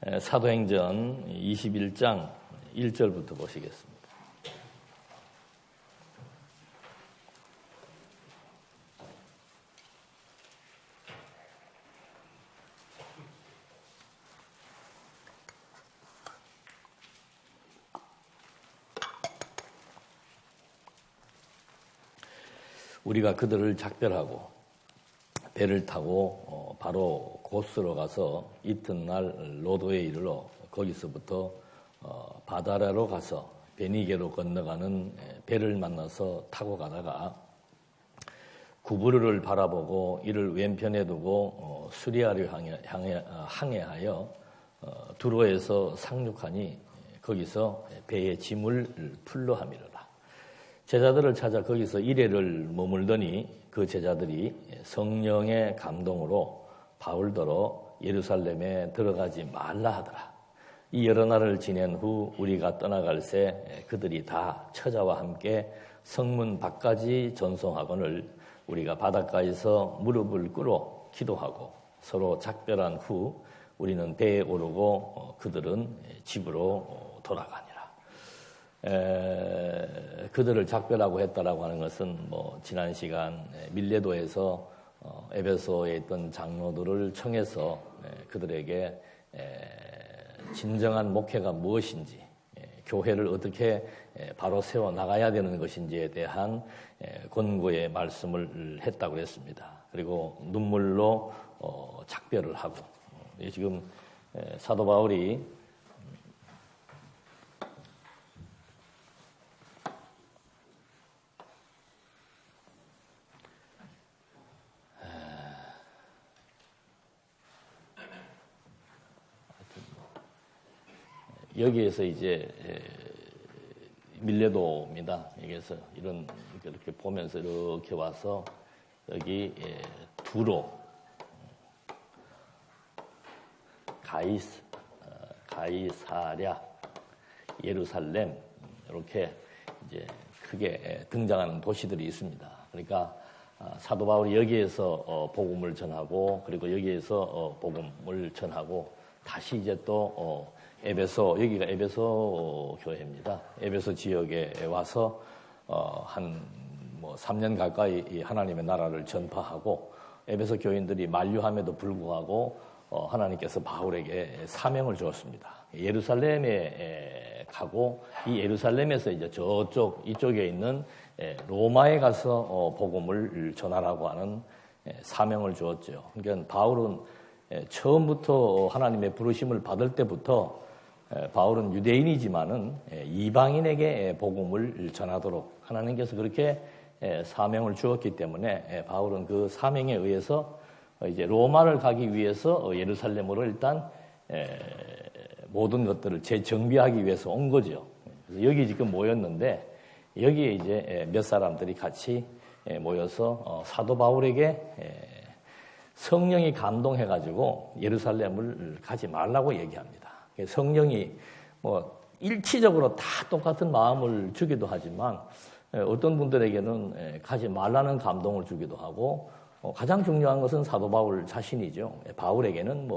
사도행전 21장 1절부터 보시겠습니다. 우리가 그들을 작별하고 배를 타고 바로 고스로 가서 이튿날 로도에 이르러 거기서부터 바다 아래로 가서 베니게로 건너가는 배를 만나서 타고 가다가 구브르를 바라보고 이를 왼편에 두고 수리아를 항해하여 두로에서 상륙하니 거기서 배의 짐을 풀러 함이로라. 제자들을 찾아 거기서 이레를 머물더니 그 제자들이 성령의 감동으로 바울더러 예루살렘에 들어가지 말라 하더라. 이 여러 날을 지낸 후 우리가 떠나갈새 그들이 다 처자와 함께 성문 밖까지 전송하거늘 우리가 바닷가에서 무릎을 꿇어 기도하고 서로 작별한 후 우리는 배에 오르고 그들은 집으로 돌아가니라. 그들을 작별하고 했다라고 하는 것은 지난 시간 밀레도에서 에베소에 있던 장로들을 청해서 그들에게 진정한 목회가 무엇인지, 교회를 어떻게 바로 세워 나가야 되는 것인지에 대한 권고의 말씀을 했다고 했습니다. 그리고 눈물로 작별을 하고 지금 사도 바울이 여기에서 이제 밀레도입니다. 여기에서 이렇게 보면서 이렇게 와서 여기 두로, 가이사랴, 예루살렘 이렇게 이제 크게 등장하는 도시들이 있습니다. 그러니까 사도 바울이 여기에서 복음을 전하고 그리고 여기에서 복음을 전하고 다시 이제 또 여기가 에베소 교회입니다. 에베소 지역에 와서 한 3년 가까이 하나님의 나라를 전파하고 에베소 교인들이 만류함에도 불구하고 하나님께서 바울에게 사명을 주었습니다. 예루살렘에 가고 이 예루살렘에서 이제 이쪽에 있는 로마에 가서 복음을 전하라고 하는 사명을 주었죠. 그러니까 바울은 처음부터 하나님의 부르심을 받을 때부터 바울은 유대인이지만은 이방인에게 복음을 전하도록 하나님께서 그렇게 사명을 주었기 때문에 바울은 그 사명에 의해서 이제 로마를 가기 위해서 예루살렘으로 일단 모든 것들을 재정비하기 위해서 온 거죠. 그래서 여기 지금 모였는데 여기에 이제 몇 사람들이 같이 모여서 사도 바울에게 성령이 감동해가지고 예루살렘을 가지 말라고 얘기합니다. 성령이 일치적으로 다 똑같은 마음을 주기도 하지만 어떤 분들에게는 가지 말라는 감동을 주기도 하고 가장 중요한 것은 사도 바울 자신이죠. 바울에게는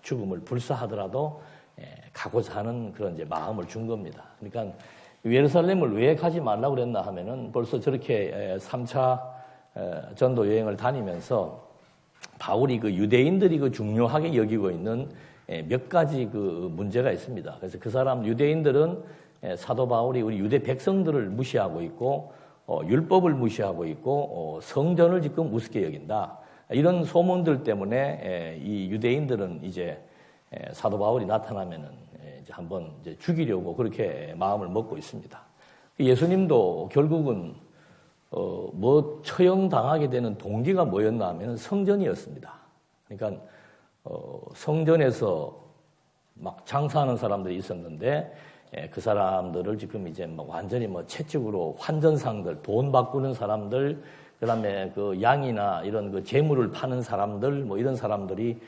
죽음을 불사하더라도 가고자 하는 그런 이제 마음을 준 겁니다. 그러니까 예루살렘을 왜 가지 말라고 그랬나 하면은 벌써 저렇게 3차 전도 여행을 다니면서 바울이 그 유대인들이 그 중요하게 여기고 있는 몇 가지 그 문제가 있습니다. 그래서 그 사람 유대인들은 사도 바울이 우리 유대 백성들을 무시하고 있고 율법을 무시하고 있고 성전을 지금 우습게 여긴다. 이런 소문들 때문에 이 유대인들은 이제 사도 바울이 나타나면은 이제 한번 이제 죽이려고 그렇게 마음을 먹고 있습니다. 예수님도 결국은 처형당하게 되는 동기가 뭐였나 하면 성전이었습니다. 그러니까 성전에서 막 장사하는 사람들이 있었는데 그 사람들을 지금 이제 완전히 채찍으로 환전상들, 돈 바꾸는 사람들, 그다음에 그 양이나 이런 그 재물을 파는 사람들, 이런 사람들이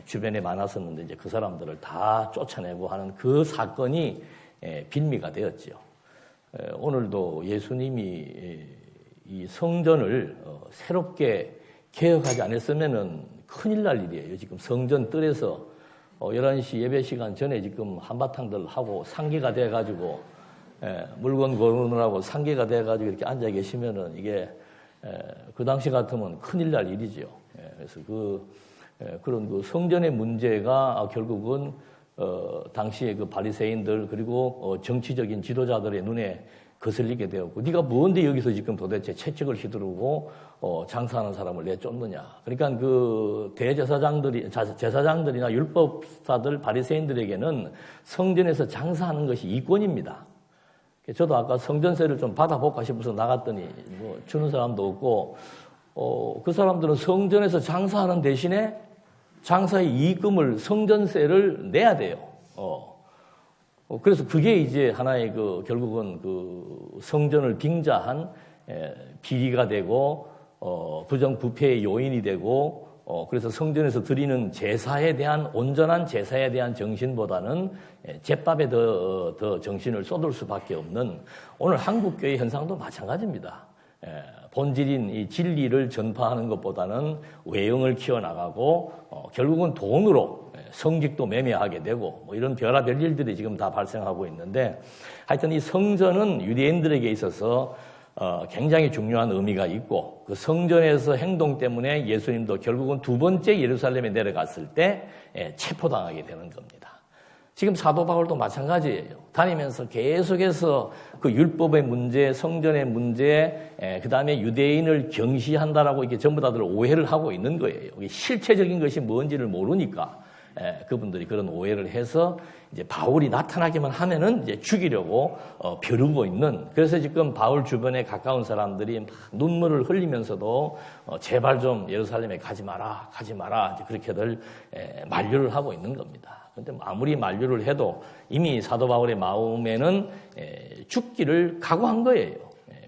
주변에 많았었는데 이제 그 사람들을 다 쫓아내고 하는 그 사건이 빌미가 되었죠. 오늘도 예수님이 이 성전을 새롭게 개혁하지 않았으면은 큰일 날 일이에요. 지금 성전 뜰에서 11시 예배 시간 전에 지금 한바탕들 하고 상기가 돼가지고 물건 고르느라고 상기가 돼가지고 이렇게 앉아 계시면은 이게 그 당시 같으면 큰일 날 일이죠. 그래서 그런 그 성전의 문제가 결국은 당시에 그 바리새인들 그리고 정치적인 지도자들의 눈에 거슬리게 되었고, 네가 뭔데 여기서 지금 도대체 채찍을 휘두르고 장사하는 사람을 내쫓느냐. 그러니까 그 제사장들이나 율법사들 바리새인들에게는 성전에서 장사하는 것이 이권입니다. 저도 아까 성전세를 좀 받아볼까 싶어서 나갔더니 뭐 주는 사람도 없고, 그 사람들은 성전에서 장사하는 대신에 장사의 이익금을 성전세를 내야 돼요. 그래서 그게 이제 하나의 결국은 성전을 빙자한 비리가 되고, 부정부패의 요인이 되고, 그래서 성전에서 드리는 제사에 대한, 온전한 제사에 대한 정신보다는 제밥에 더 정신을 쏟을 수밖에 없는 오늘 한국교회 현상도 마찬가지입니다. 본질인 이 진리를 전파하는 것보다는 외형을 키워나가고, 결국은 돈으로 성직도 매매하게 되고, 뭐 이런 별의별 일들이 지금 다 발생하고 있는데, 하여튼 이 성전은 유대인들에게 있어서 굉장히 중요한 의미가 있고, 그 성전에서 행동 때문에 예수님도 결국은 두 번째 예루살렘에 내려갔을 때 체포당하게 되는 겁니다. 지금 사도 바울도 마찬가지예요. 다니면서 계속해서 그 율법의 문제, 성전의 문제, 그 다음에 유대인을 경시한다라고 이게 전부 다들 오해를 하고 있는 거예요. 실체적인 것이 뭔지를 모르니까 그분들이 그런 오해를 해서 이제 바울이 나타나기만 하면은 이제 죽이려고 벼르고 있는. 그래서 지금 바울 주변에 가까운 사람들이 막 눈물을 흘리면서도 제발 좀 예루살렘에 가지 마라 이제 그렇게들 만류를 하고 있는 겁니다. 근데 아무리 만류를 해도 이미 사도 바울의 마음에는 죽기를 각오한 거예요.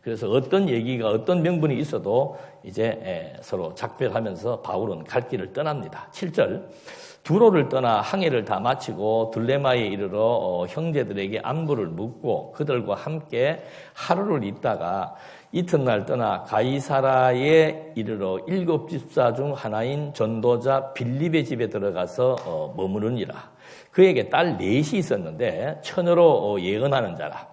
그래서 어떤 얘기가 어떤 명분이 있어도 이제 서로 작별하면서 바울은 갈 길을 떠납니다. 7절. 두로를 떠나 항해를 다 마치고 들레마에 이르러 형제들에게 안부를 묻고 그들과 함께 하루를 있다가 이튿날 떠나 가이사라에 이르러 7 집사 중 하나인 전도자 빌립의 집에 들어가서 머무르니라. 그에게 딸 넷이 있었는데 처녀로 예언하는 자라.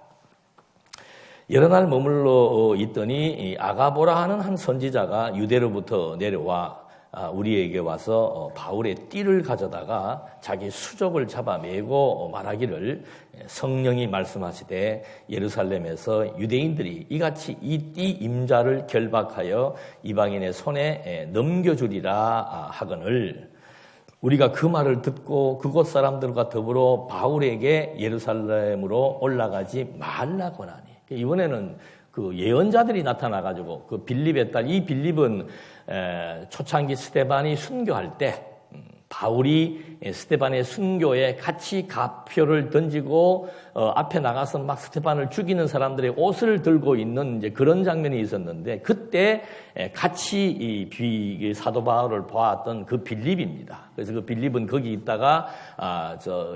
여러 날 머물러 있더니 아가보라 하는 한 선지자가 유대로부터 내려와 우리에게 와서 바울의 띠를 가져다가 자기 수족을 잡아매고 말하기를 성령이 말씀하시되 예루살렘에서 유대인들이 이같이 이 띠 임자를 결박하여 이방인의 손에 넘겨주리라 하거늘 우리가 그 말을 듣고 그곳 사람들과 더불어 바울에게 예루살렘으로 올라가지 말라고 하니. 이번에는 그 예언자들이 나타나가지고 그 빌립의 딸, 이 빌립은 초창기 스데반이 순교할 때 바울이 스데반의 순교에 같이 가표를 던지고 앞에 나가서 막 스데반을 죽이는 사람들의 옷을 들고 있는 이제 그런 장면이 있었는데 그때 같이 이 사도 바울을 보았던 그 빌립입니다. 그래서 그 빌립은 거기 있다가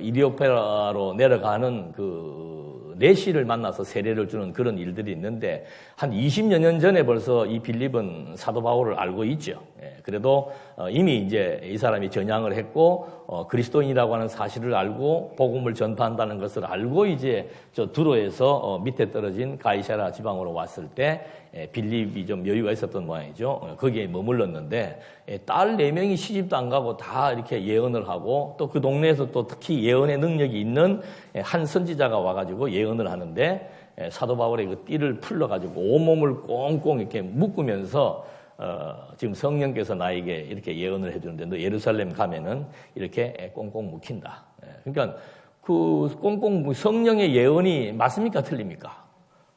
이디오페라로 내려가는 그 내시를 만나서 세례를 주는 그런 일들이 있는데 한 20여 년 전에 벌써 이 빌립은 사도 바울을 알고 있죠. 그래도 이미 이제 이 사람이 전향을 했고 그리스도인이라고 하는 사실을 알고 복음을 전파한다는 것을 알고 이제 저 두로에서 밑에 떨어진 가이사라 지방으로 왔을 때 빌립이 좀 여유가 있었던 모양이죠. 거기에 머물렀는데 딸 4명이 시집도 안 가고 다 이렇게 예언을 하고 또 그 동네에서 또 특히 예언의 능력이 있는 한 선지자가 와가지고 예언을 하는데 사도 바울의 그 띠를 풀러가지고 온몸을 꽁꽁 이렇게 묶으면서 지금 성령께서 나에게 이렇게 예언을 해주는데 너 예루살렘 가면은 이렇게 꽁꽁 묶힌다. 그러니까 그 꽁꽁 성령의 예언이 맞습니까? 틀립니까?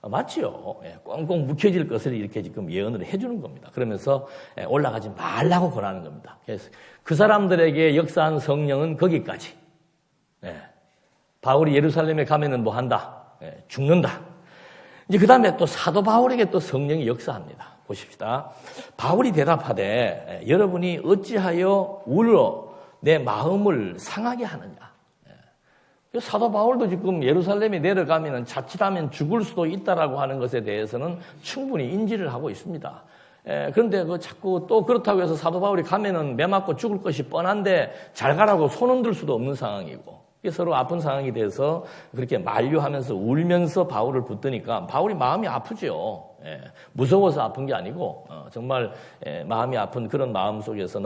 맞지요. 꽁꽁 묶여질 것을 이렇게 지금 예언을 해주는 겁니다. 그러면서 올라가지 말라고 권하는 겁니다. 그래서 그 사람들에게 역사한 성령은 거기까지. 바울이 예루살렘에 가면은 뭐 한다? 죽는다. 이제 그 다음에 또 사도 바울에게 또 성령이 역사합니다. 보십시다. 바울이 대답하되 여러분이 어찌하여 울어 내 마음을 상하게 하느냐. 사도 바울도 지금 예루살렘에 내려가면 자칫하면 죽을 수도 있다라고 하는 것에 대해서는 충분히 인지를 하고 있습니다. 그런데 자꾸 또 그렇다고 해서 사도 바울이 가면은 매 맞고 죽을 것이 뻔한데 잘 가라고 손 흔들 수도 없는 상황이고, 서로 아픈 상황이 돼서 그렇게 만류하면서 울면서 바울을 붙드니까 바울이 마음이 아프죠. 무서워서 아픈 게 아니고 정말 마음이 아픈 그런 마음 속에서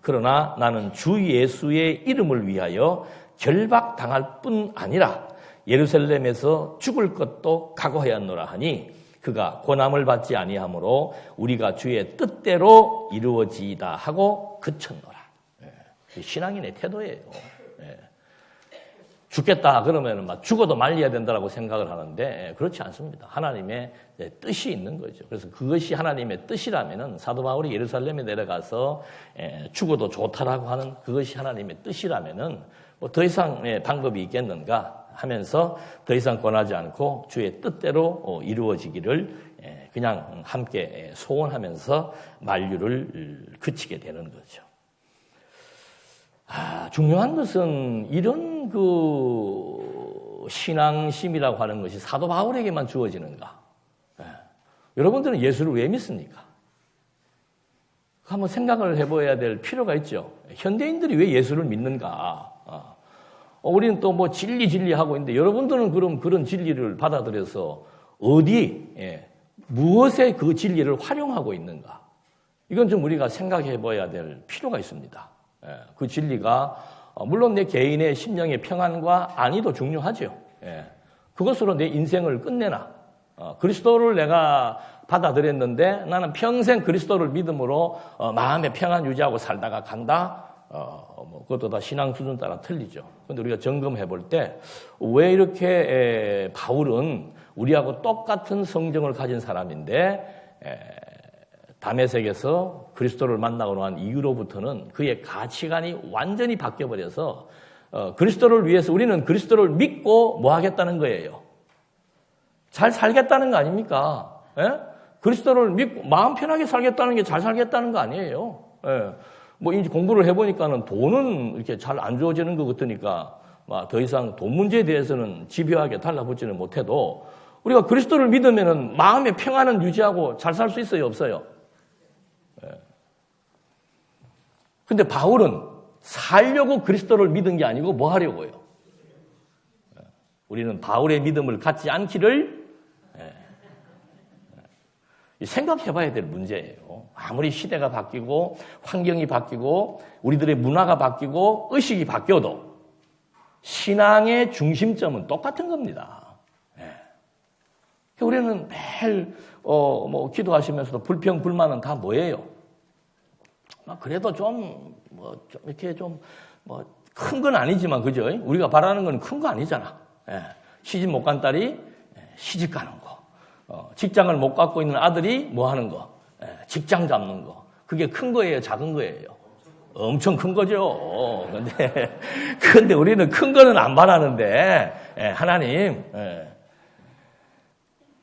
그러나 나는 주 예수의 이름을 위하여 결박당할 뿐 아니라 예루살렘에서 죽을 것도 각오하였노라 하니 그가 고난을 받지 아니하므로 우리가 주의 뜻대로 이루어지이다 하고 그쳤노라. 신앙인의 태도예요. 죽겠다 그러면 막 죽어도 말려야 된다라고 생각을 하는데 그렇지 않습니다. 하나님의 뜻이 있는 거죠. 그래서 그것이 하나님의 뜻이라면은 사도 바울이 예루살렘에 내려가서 죽어도 좋다라고 하는 그것이 하나님의 뜻이라면은 뭐 더 이상 방법이 있겠는가 하면서 더 이상 권하지 않고 주의 뜻대로 이루어지기를 그냥 함께 소원하면서 만류를 그치게 되는 거죠. 중요한 것은 이런 신앙심이라고 하는 것이 사도 바울에게만 주어지는가? 여러분들은 예수를 왜 믿습니까? 한번 생각을 해봐야 될 필요가 있죠. 현대인들이 왜 예수를 믿는가? 우리는 또 뭐 진리 하고 있는데 여러분들은 그럼 그런 진리를 받아들여서 무엇에 그 진리를 활용하고 있는가? 이건 좀 우리가 생각해 봐야 될 필요가 있습니다. 그 진리가 물론 내 개인의 심령의 평안과 안위도 중요하죠. 그것으로 내 인생을 끝내나 그리스도를 내가 받아들였는데 나는 평생 그리스도를 믿음으로 마음의 평안 유지하고 살다가 간다. 그것도 다 신앙 수준 따라 틀리죠. 그런데 우리가 점검해 볼 때 왜 이렇게 바울은 우리하고 똑같은 성정을 가진 사람인데 다메섹에서 그리스도를 만나고 난 이후로부터는 그의 가치관이 완전히 바뀌어버려서 그리스도를 위해서 우리는 그리스도를 믿고 뭐 하겠다는 거예요? 잘 살겠다는 거 아닙니까? 그리스도를 믿고 마음 편하게 살겠다는 게 잘 살겠다는 거 아니에요. 뭐 이제 공부를 해보니까는 돈은 이렇게 잘 안 주어지는 것 같으니까 더 이상 돈 문제에 대해서는 집요하게 달라붙지는 못해도 우리가 그리스도를 믿으면은 마음의 평안은 유지하고 잘 살 수 있어요, 없어요? 근데 바울은 살려고 그리스도를 믿은 게 아니고 뭐 하려고요? 우리는 바울의 믿음을 갖지 않기를 생각해봐야 될 문제예요. 아무리 시대가 바뀌고 환경이 바뀌고 우리들의 문화가 바뀌고 의식이 바뀌어도 신앙의 중심점은 똑같은 겁니다. 우리는 매일 기도하시면서도 불평 불만은 다 뭐예요? 그래도 좀 이렇게 큰 건 아니지만 그죠? 우리가 바라는 건 큰 거 아니잖아. 시집 못 간 딸이 시집 가는 거, 직장을 못 갖고 있는 아들이 뭐 하는 거, 직장 잡는 거. 그게 큰 거예요, 작은 거예요? 엄청 큰 거죠. 근데 우리는 큰 거는 안 바라는데 하나님,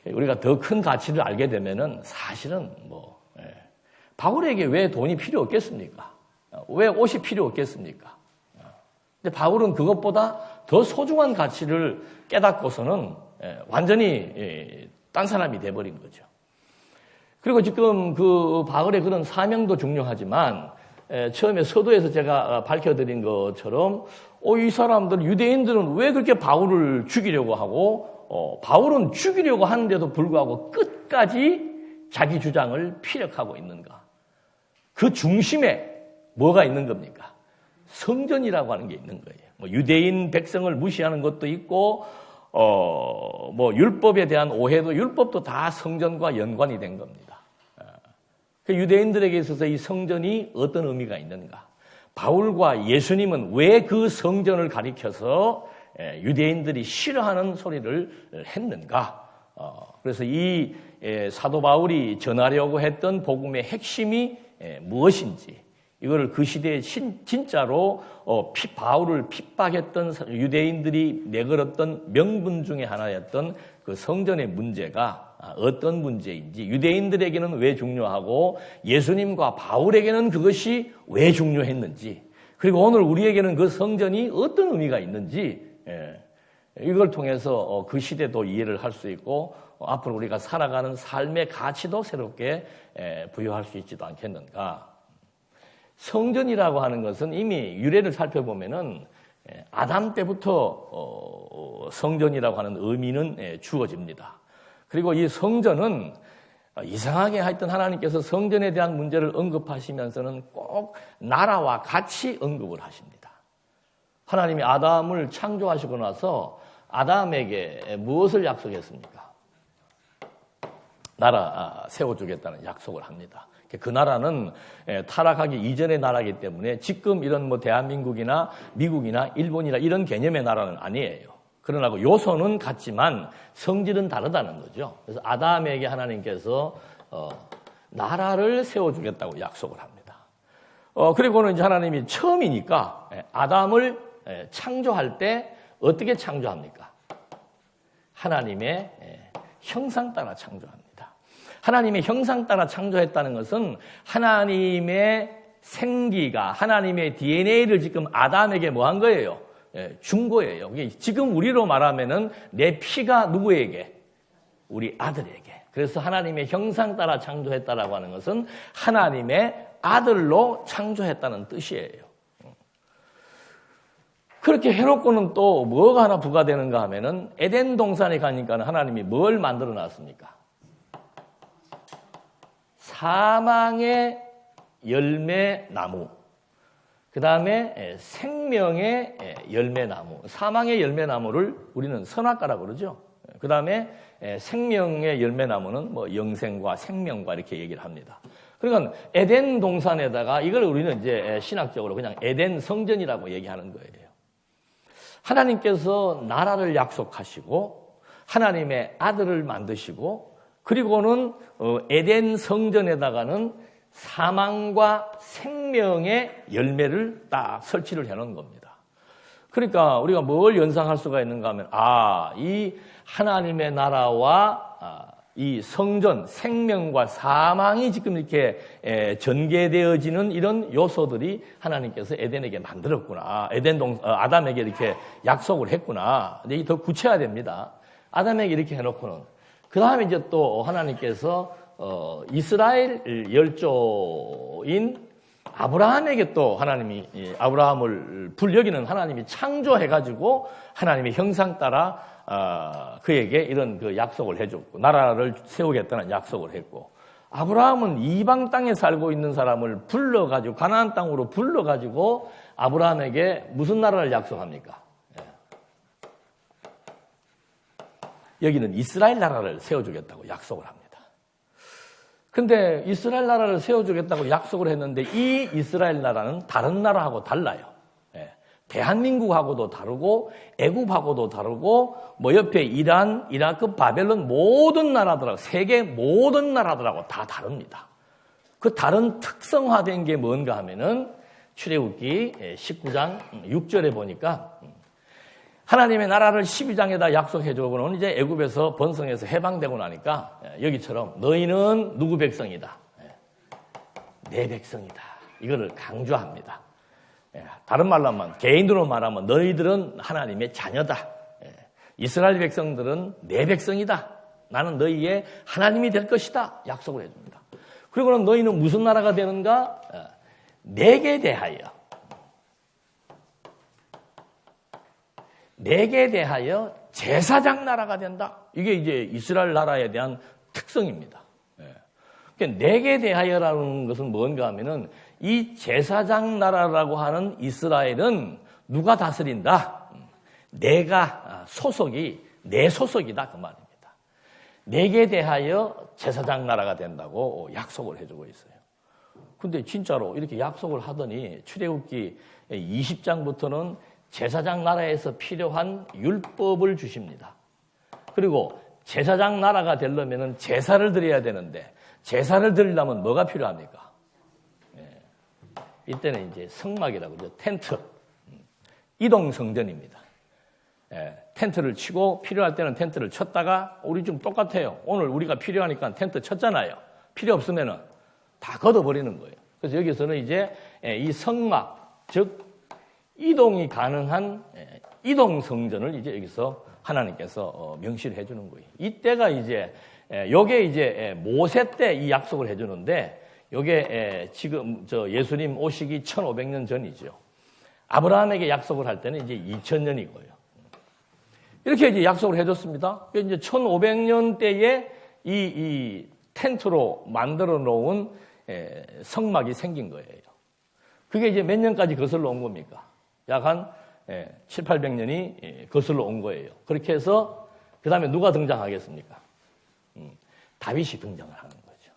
우리가 더 큰 가치를 알게 되면은 사실은 바울에게 왜 돈이 필요 없겠습니까? 왜 옷이 필요 없겠습니까? 근데 바울은 그것보다 더 소중한 가치를 깨닫고서는 완전히 딴 사람이 돼버린 거죠. 그리고 지금 그 바울의 그런 사명도 중요하지만 처음에 서두에서 제가 밝혀드린 것처럼 이 사람들 유대인들은 왜 그렇게 바울을 죽이려고 하고 바울은 죽이려고 하는데도 불구하고 끝까지 자기 주장을 피력하고 있는가? 그 중심에 뭐가 있는 겁니까? 성전이라고 하는 게 있는 거예요. 유대인 백성을 무시하는 것도 있고, 율법에 대한 오해도 율법도 다 성전과 연관이 된 겁니다. 그 유대인들에게 있어서 이 성전이 어떤 의미가 있는가? 바울과 예수님은 왜 그 성전을 가리켜서 유대인들이 싫어하는 소리를 했는가? 그래서 이 사도 바울이 전하려고 했던 복음의 핵심이 무엇인지 이거를 그 시대에 진짜로 바울을 핍박했던 유대인들이 내걸었던 명분 중에 하나였던 그 성전의 문제가 어떤 문제인지 유대인들에게는 왜 중요하고 예수님과 바울에게는 그것이 왜 중요했는지 그리고 오늘 우리에게는 그 성전이 어떤 의미가 있는지 이걸 통해서 그 시대도 이해를 할 수 있고 앞으로 우리가 살아가는 삶의 가치도 새롭게 부여할 수 있지도 않겠는가. 성전이라고 하는 것은 이미 유래를 살펴보면은 아담 때부터 성전이라고 하는 의미는 주어집니다. 그리고 이 성전은 이상하게 하여튼 하나님께서 성전에 대한 문제를 언급하시면서는 꼭 나라와 같이 언급을 하십니다. 하나님이 아담을 창조하시고 나서 아담에게 무엇을 약속했습니까? 나라 세워주겠다는 약속을 합니다. 그 나라는 타락하기 이전의 나라이기 때문에 지금 이런 뭐 대한민국이나 미국이나 일본이나 이런 개념의 나라는 아니에요. 그러나 요소는 같지만 성질은 다르다는 거죠. 그래서 아담에게 하나님께서 나라를 세워주겠다고 약속을 합니다. 그리고는 이제 하나님이 처음이니까 아담을 창조할 때 어떻게 창조합니까? 하나님의 형상 따라 창조합니다. 하나님의 형상 따라 창조했다는 것은 하나님의 생기가 하나님의 DNA를 지금 아담에게 뭐 한 거예요? 준 거예요. 지금 우리로 말하면은 내 피가 누구에게? 우리 아들에게. 그래서 하나님의 형상 따라 창조했다라고 하는 것은 하나님의 아들로 창조했다는 뜻이에요. 그렇게 해놓고는 또 뭐가 하나 부과되는가 하면은 에덴 동산에 가니까 하나님이 뭘 만들어 놨습니까? 사망의 열매나무, 그 다음에 생명의 열매나무. 사망의 열매나무를 우리는 선악과라고 그러죠. 그 다음에 생명의 열매나무는 뭐 영생과 생명과 이렇게 얘기를 합니다. 그러니까 에덴 동산에다가 이걸 우리는 이제 신학적으로 그냥 에덴 성전이라고 얘기하는 거예요. 하나님께서 나라를 약속하시고 하나님의 아들을 만드시고 그리고는 에덴 성전에다가는 사망과 생명의 열매를 딱 설치를 해놓은 겁니다. 그러니까 우리가 뭘 연상할 수가 있는가 하면 이 하나님의 나라와 이 성전, 생명과 사망이 지금 이렇게 전개되어지는 이런 요소들이 하나님께서 에덴에게 만들었구나. 아담에게 이렇게 약속을 했구나. 근데 이게 더 구체화됩니다. 아담에게 이렇게 해놓고는 그 다음에 이제 또 하나님께서 이스라엘 열조인 아브라함에게 또 하나님이 아브라함을 불여기는 하나님이 창조해가지고 하나님의 형상 따라 그에게 이런 그 약속을 해줬고 나라를 세우겠다는 약속을 했고 아브라함은 이방 땅에 살고 있는 사람을 불러가지고 가나안 땅으로 불러가지고 아브라함에게 무슨 나라를 약속합니까? 여기는 이스라엘 나라를 세워주겠다고 약속을 합니다. 그런데 이스라엘 나라를 세워주겠다고 약속을 했는데 이 이스라엘 나라는 다른 나라하고 달라요. 대한민국하고도 다르고 애굽하고도 다르고 뭐 옆에 이란, 이라크, 바벨론 모든 나라들하고 세계 모든 나라들하고 다 다릅니다. 그 다른 특성화된 게 뭔가 하면은 출애굽기 19장 6절에 보니까 하나님의 나라를 12장에다 약속해주고는 이제 애굽에서 번성해서 해방되고 나니까 여기처럼 너희는 누구 백성이다? 내 백성이다. 이거를 강조합니다. 다른 말로 하면 개인으로 말하면 너희들은 하나님의 자녀다. 이스라엘 백성들은 내 백성이다. 나는 너희의 하나님이 될 것이다. 약속을 해줍니다. 그리고는 너희는 무슨 나라가 되는가? 내게 대하여 제사장 나라가 된다. 이게 이제 이스라엘 나라에 대한 특성입니다. 그러니까 내게 대하여라는 것은 뭔가 하면은 이 제사장 나라라고 하는 이스라엘은 누가 다스린다? 내가 내 소속이다. 그 말입니다. 내게 대하여 제사장 나라가 된다고 약속을 해주고 있어요. 근데 진짜로 이렇게 약속을 하더니 출애굽기 20장부터는 제사장 나라에서 필요한 율법을 주십니다. 그리고 제사장 나라가 되려면 제사를 드려야 되는데 제사를 드리려면 뭐가 필요합니까? 이때는 이제 성막이라고 그러죠. 텐트. 이동 성전입니다. 텐트를 치고 필요할 때는 텐트를 쳤다가 우리 좀 똑같아요. 오늘 우리가 필요하니까 텐트 쳤잖아요. 필요 없으면은 다 걷어버리는 거예요. 그래서 여기서는 이제 이 성막, 즉 이동이 가능한 이동 성전을 이제 여기서 하나님께서 명시를 해주는 거예요. 이때가 이제 요게 이제 모세 때 이 약속을 해주는데 요게 지금 저 예수님 오시기 1500년 전이죠. 아브라함에게 약속을 할 때는 이제 2000년이고요. 이렇게 이제 약속을 해줬습니다. 이제 1500년 때에 이 텐트로 만들어 놓은 성막이 생긴 거예요. 그게 이제 몇 년까지 거슬러 온 겁니까? 약 한 7, 800년이 거슬러 온 거예요. 그렇게 해서 그 다음에 누가 등장하겠습니까? 다윗이 등장을 하는 거죠.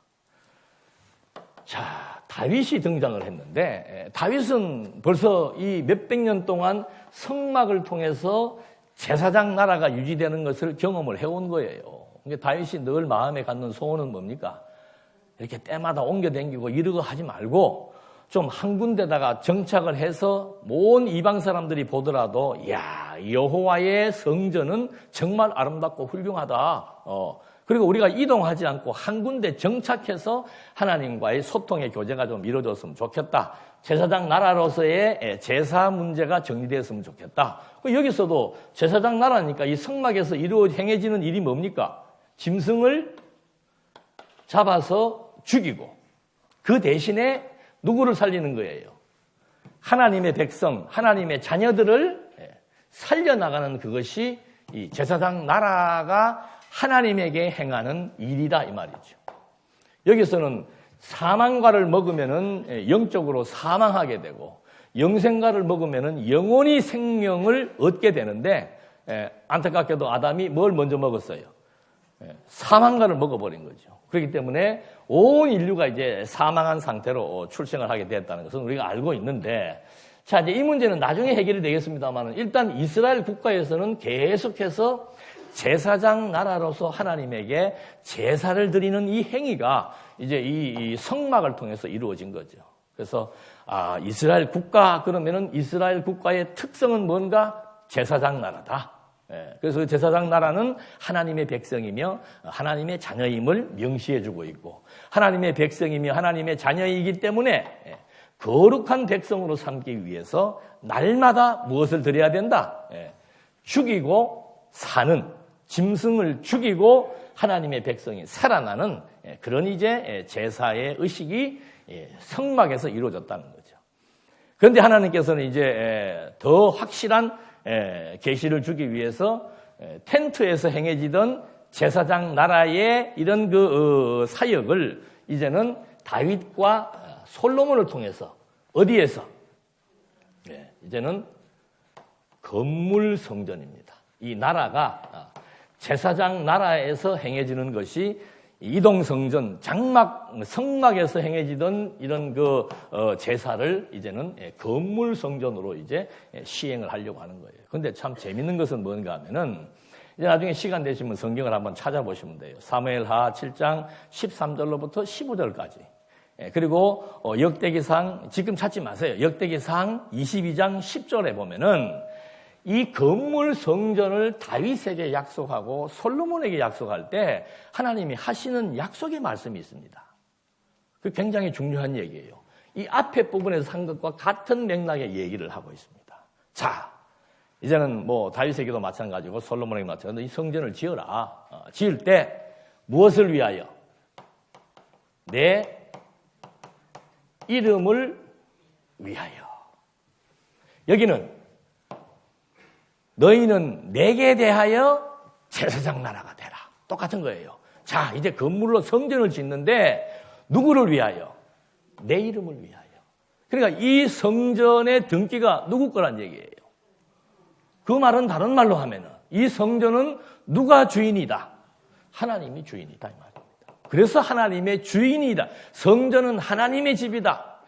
자, 다윗이 등장을 했는데 다윗은 벌써 이 몇백 년 동안 성막을 통해서 제사장 나라가 유지되는 것을 경험을 해온 거예요. 그러니까 다윗이 늘 마음에 갖는 소원은 뭡니까? 이렇게 때마다 옮겨다니고 이러고 하지 말고 좀 한 군데다가 정착을 해서 모든 이방 사람들이 보더라도 야, 여호와의 성전은 정말 아름답고 훌륭하다. 그리고 우리가 이동하지 않고 한 군데 정착해서 하나님과의 소통의 교제가 좀 이루어졌으면 좋겠다. 제사장 나라로서의 제사 문제가 정리되었으면 좋겠다. 여기서도 제사장 나라니까 이 성막에서 행해지는 일이 뭡니까? 짐승을 잡아서 죽이고 그 대신에 누구를 살리는 거예요? 하나님의 백성, 하나님의 자녀들을 살려나가는 그것이 이 제사장 나라가 하나님에게 행하는 일이다 이 말이죠. 여기서는 사망과를 먹으면은 영적으로 사망하게 되고 영생과를 먹으면은 영원히 생명을 얻게 되는데 안타깝게도 아담이 뭘 먼저 먹었어요? 사망과를 먹어버린 거죠. 그렇기 때문에 온 인류가 이제 사망한 상태로 출생을 하게 됐다는 것은 우리가 알고 있는데, 자, 이제 이 문제는 나중에 해결이 되겠습니다만, 일단 이스라엘 국가에서는 계속해서 제사장 나라로서 하나님에게 제사를 드리는 이 행위가 이제 이 성막을 통해서 이루어진 거죠. 그래서, 이스라엘 국가, 그러면은 이스라엘 국가의 특성은 뭔가? 제사장 나라다. 그래서 제사장 나라는 하나님의 백성이며 하나님의 자녀임을 명시해주고 있고 하나님의 백성이며 하나님의 자녀이기 때문에 거룩한 백성으로 삼기 위해서 날마다 무엇을 드려야 된다? 죽이고 사는 짐승을 죽이고 하나님의 백성이 살아나는 그런 이제 제사의 의식이 성막에서 이루어졌다는 거죠. 그런데 하나님께서는 이제 더 확실한 계시를 주기 위해서 텐트에서 행해지던 제사장 나라의 이런 그 사역을 이제는 다윗과 솔로몬을 통해서 어디에서? 이제는 건물 성전입니다. 이 나라가 제사장 나라에서 행해지는 것이 이동 성전, 성막에서 행해지던 이런 그 제사를 이제는 건물 성전으로 이제 시행을 하려고 하는 거예요. 근데 참 재밌는 것은 뭔가 하면은 이제 나중에 시간 되시면 성경을 한번 찾아보시면 돼요. 사무엘하 7장 13절로부터 15절까지. 그리고 역대기상 지금 찾지 마세요. 역대기상 22장 10절에 보면은 이 건물 성전을 다윗에게 약속하고 솔로몬에게 약속할 때 하나님이 하시는 약속의 말씀이 있습니다. 그 굉장히 중요한 얘기예요. 이 앞에 부분에서 한 것과 같은 맥락의 얘기를 하고 있습니다. 자, 이제는 뭐 다윗에게도 마찬가지고 솔로몬에게 마찬가지고 이 성전을 지어라. 지을 때 무엇을 위하여? 내 이름을 위하여. 여기는 너희는 내게 대하여 제사장 나라가 되라. 똑같은 거예요. 자, 이제 건물로 성전을 짓는데 누구를 위하여? 내 이름을 위하여. 그러니까 이 성전의 등기가 누구 거란 얘기예요. 그 말은 다른 말로 하면은 이 성전은 누가 주인이다? 하나님이 주인이다 이 말입니다. 그래서 하나님의 주인이다. 성전은 하나님의 집이다.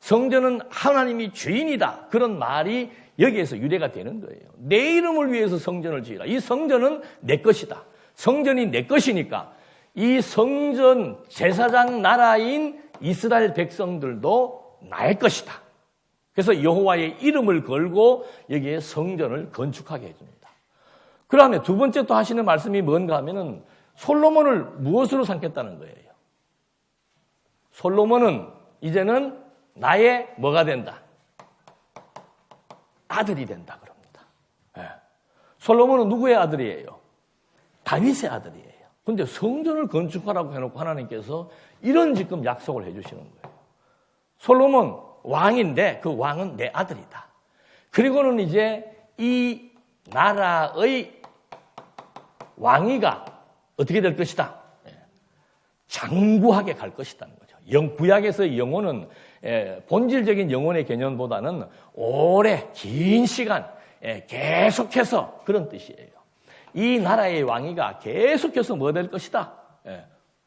성전은 하나님이 주인이다. 그런 말이 여기에서 유래가 되는 거예요. 내 이름을 위해서 성전을 지으라. 이 성전은 내 것이다. 성전이 내 것이니까 이 성전 제사장 나라인 이스라엘 백성들도 나의 것이다. 그래서 여호와의 이름을 걸고 여기에 성전을 건축하게 해줍니다. 그다음에 두 번째 또 하시는 말씀이 뭔가 하면은 솔로몬을 무엇으로 삼겠다는 거예요. 솔로몬은 이제는 나의 뭐가 된다? 아들이 된다 그럽니다. 솔로몬은 누구의 아들이에요? 다윗의 아들이에요. 근데 성전을 건축하라고 해놓고 하나님께서 이런 지금 약속을 해주시는 거예요. 솔로몬 왕인데 그 왕은 내 아들이다. 그리고는 이제 이 나라의 왕위가 어떻게 될 것이다? 장구하게 갈 것이라는 거죠. 구약에서의 영혼은 본질적인 영혼의 개념보다는 오래 긴 시간 계속해서 그런 뜻이에요. 이 나라의 왕위가 계속해서 뭐 될 것이다?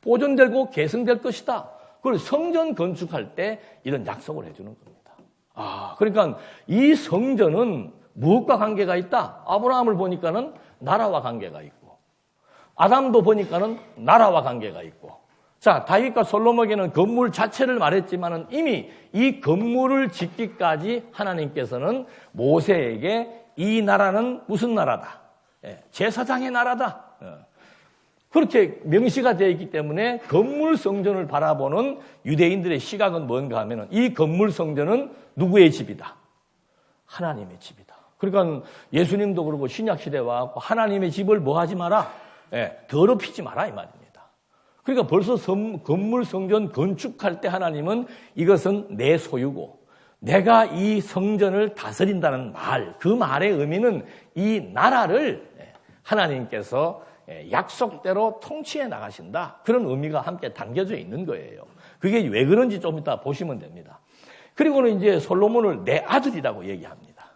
보존되고 계승될 것이다. 그걸 성전 건축할 때 이런 약속을 해주는 겁니다. 그러니까 이 성전은 무엇과 관계가 있다? 아브라함을 보니까는 나라와 관계가 있고, 아담도 보니까는 나라와 관계가 있고, 자, 다윗과 솔로몬에게는 건물 자체를 말했지만은 이미 이 건물을 짓기까지 하나님께서는 모세에게 이 나라는 무슨 나라다? 제사장의 나라다. 그렇게 명시가 되어 있기 때문에 건물 성전을 바라보는 유대인들의 시각은 뭔가 하면은 이 건물 성전은 누구의 집이다? 하나님의 집이다. 그러니까 예수님도 그러고 신약 시대 와서 하나님의 집을 뭐 하지 마라? 더럽히지 마라 이 말입니다. 그러니까 벌써 건물 성전 건축할 때 하나님은 이것은 내 소유고 내가 이 성전을 다스린다는 말, 그 말의 의미는 이 나라를 하나님께서 약속대로 통치해 나가신다. 그런 의미가 함께 담겨져 있는 거예요. 그게 왜 그런지 좀 이따 보시면 됩니다. 그리고는 이제 솔로몬을 내 아들이라고 얘기합니다.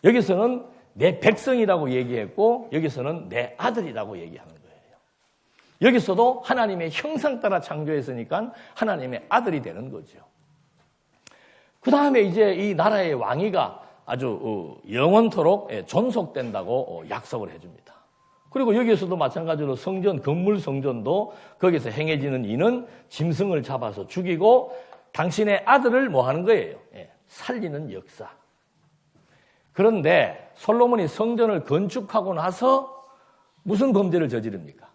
여기서는 내 백성이라고 얘기했고 여기서는 내 아들이라고 얘기하는 거예요. 여기서도 하나님의 형상 따라 창조했으니까 하나님의 아들이 되는 거죠. 그 다음에 이제 이 나라의 왕위가 아주 영원토록 존속된다고 약속을 해줍니다. 그리고 여기에서도 마찬가지로 성전, 건물 성전도 거기서 행해지는 이는 짐승을 잡아서 죽이고 당신의 아들을 뭐 하는 거예요? 살리는 역사. 그런데 솔로몬이 성전을 건축하고 나서 무슨 범죄를 저지릅니까?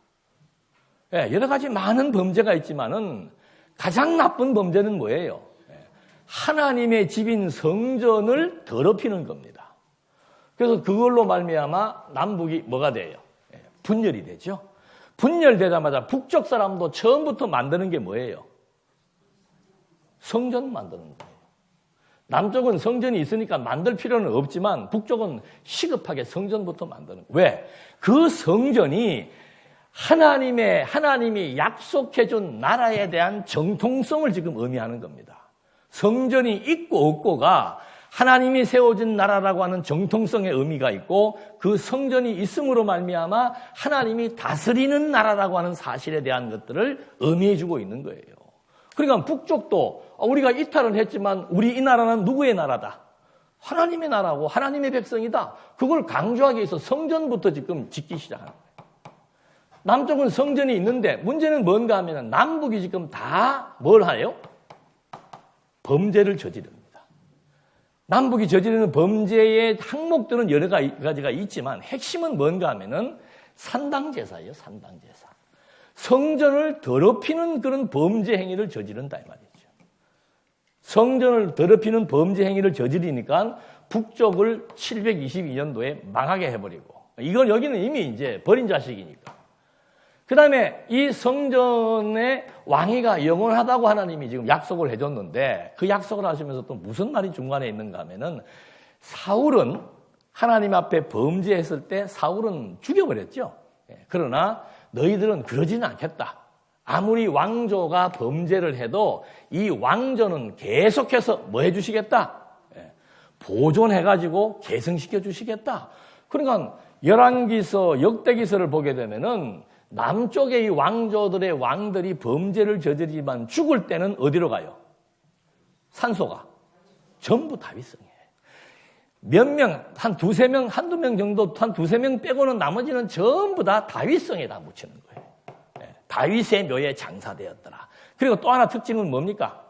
여러 가지 많은 범죄가 있지만은 가장 나쁜 범죄는 뭐예요? 하나님의 집인 성전을 더럽히는 겁니다. 그래서 그걸로 말미암아 남북이 뭐가 돼요? 분열이 되죠. 분열되자마자 북쪽 사람도 처음부터 만드는 게 뭐예요? 성전 만드는 거예요. 남쪽은 성전이 있으니까 만들 필요는 없지만 북쪽은 시급하게 성전부터 만드는 거예요. 왜? 그 성전이 하나님이 약속해준 나라에 대한 정통성을 지금 의미하는 겁니다. 성전이 있고 없고가 하나님이 세워진 나라라고 하는 정통성의 의미가 있고 그 성전이 있음으로 말미암아 하나님이 다스리는 나라라고 하는 사실에 대한 것들을 의미해주고 있는 거예요. 그러니까 북쪽도 우리가 이탈을 했지만 우리 이 나라는 누구의 나라다? 하나님의 나라고 하나님의 백성이다. 그걸 강조하기 위해서 성전부터 지금 짓기 시작하는 거예요. 남쪽은 성전이 있는데 문제는 뭔가 하면 남북이 지금 다 뭘 해요? 범죄를 저지릅니다. 남북이 저지르는 범죄의 항목들은 여러 가지가 있지만 핵심은 뭔가 하면은 산당제사예요, 산당제사. 성전을 더럽히는 그런 범죄 행위를 저지른다 이 말이죠. 성전을 더럽히는 범죄 행위를 저지르니까 북쪽을 722년도에 망하게 해버리고 이건 여기는 이미 이제 버린 자식이니까. 그 다음에 이 성전의 왕위가 영원하다고 하나님이 지금 약속을 해줬는데 그 약속을 하시면서 또 무슨 말이 중간에 있는가 하면은 사울은 하나님 앞에 범죄했을 때 사울은 죽여버렸죠. 그러나 너희들은 그러지는 않겠다. 아무리 왕조가 범죄를 해도 이 왕조는 계속해서 뭐 해주시겠다? 보존해가지고 계승시켜 주시겠다. 그러니까 열왕기서, 역대기서를 보게 되면은 남쪽의 이 왕조들의 왕들이 범죄를 저지르지만 죽을 때는 어디로 가요? 산소가. 전부 다윗성이에요. 몇 명, 한 두세 명, 한두 명 정도, 한 두세 명 빼고는 나머지는 전부 다 다윗성에다 묻히는 거예요. 다윗의 묘에 장사되었더라. 그리고 또 하나 특징은 뭡니까?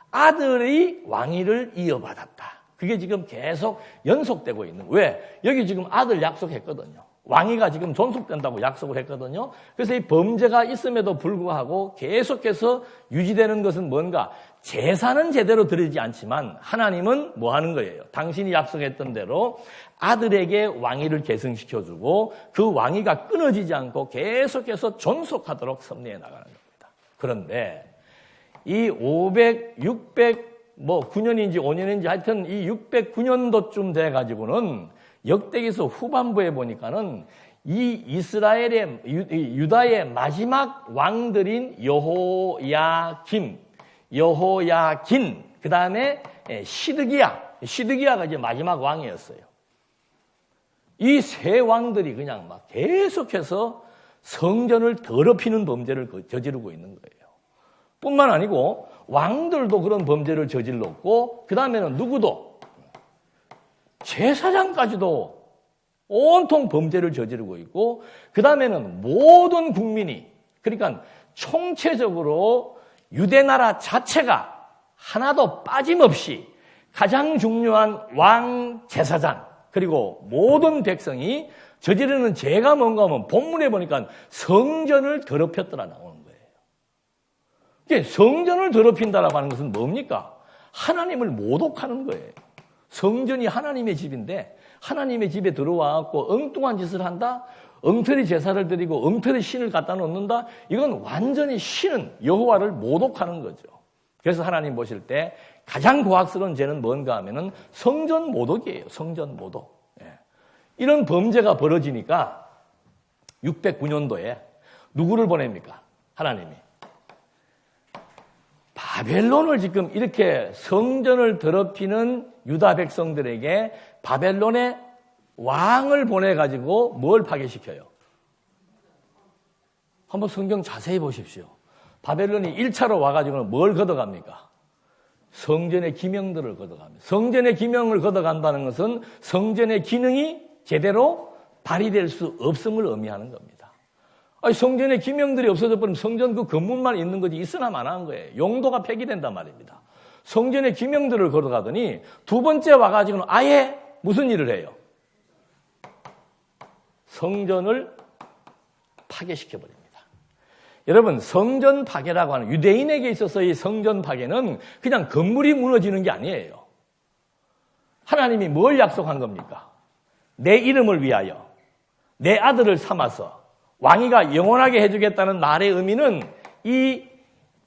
아들의 왕위를 이어받았다. 그게 지금 계속 연속되고 있는 거예요. 왜? 여기 지금 아들 약속했거든요. 왕위가 지금 존속된다고 약속을 했거든요. 그래서 이 범죄가 있음에도 불구하고 계속해서 유지되는 것은 뭔가? 제사는 제대로 드리지 않지만 하나님은 뭐 하는 거예요? 당신이 약속했던 대로 아들에게 왕위를 계승시켜주고 그 왕위가 끊어지지 않고 계속해서 존속하도록 섭리해 나가는 겁니다. 그런데 이 500, 600, 9년인지 5년인지 하여튼 이 609년도쯤 돼가지고는 역대기서 후반부에 보니까는 이 이스라엘의 유다의 마지막 왕들인 여호야긴, 그 다음에 시드기야가 이제 마지막 왕이었어요. 이 세 왕들이 그냥 막 계속해서 성전을 더럽히는 범죄를 저지르고 있는 거예요. 뿐만 아니고 왕들도 그런 범죄를 저질렀고, 그 다음에는 누구도 제사장까지도 온통 범죄를 저지르고 있고, 그 다음에는 모든 국민이, 그러니까 총체적으로 유대나라 자체가 하나도 빠짐없이 가장 중요한 왕 제사장, 그리고 모든 백성이 저지르는 죄가 뭔가 하면 본문에 보니까 성전을 더럽혔더라 나오는 거예요. 이게 성전을 더럽힌다라고 하는 것은 뭡니까? 하나님을 모독하는 거예요. 성전이 하나님의 집인데 하나님의 집에 들어와서 엉뚱한 짓을 한다? 엉터리 제사를 드리고 엉터리 신을 갖다 놓는다? 이건 완전히 신은 여호와를 모독하는 거죠. 그래서 하나님 보실 때 가장 고악스러운 죄는 뭔가 하면은 성전 모독이에요. 성전 모독. 이런 범죄가 벌어지니까 609년도에 누구를 보냅니까? 하나님이. 바벨론을 지금 이렇게 성전을 더럽히는 유다 백성들에게 바벨론의 왕을 보내가지고 뭘 파괴시켜요? 한번 성경 자세히 보십시오. 바벨론이 1차로 와가지고는 뭘 걷어갑니까? 성전의 기명들을 걷어갑니다. 성전의 기명을 걷어간다는 것은 성전의 기능이 제대로 발휘될 수 없음을 의미하는 겁니다. 아니, 성전의 기명들이 없어져 버리면 성전 그 건물만 있는 거지 있으나 마나한 거예요. 용도가 폐기된단 말입니다. 성전의 기명들을 걷어가더니 두 번째 와가지고는 아예 무슨 일을 해요? 성전을 파괴시켜버립니다. 여러분, 성전 파괴라고 하는, 유대인에게 있어서 이 성전 파괴는 그냥 건물이 무너지는 게 아니에요. 하나님이 뭘 약속한 겁니까? 내 이름을 위하여 내 아들을 삼아서 왕위가 영원하게 해주겠다는 말의 의미는 이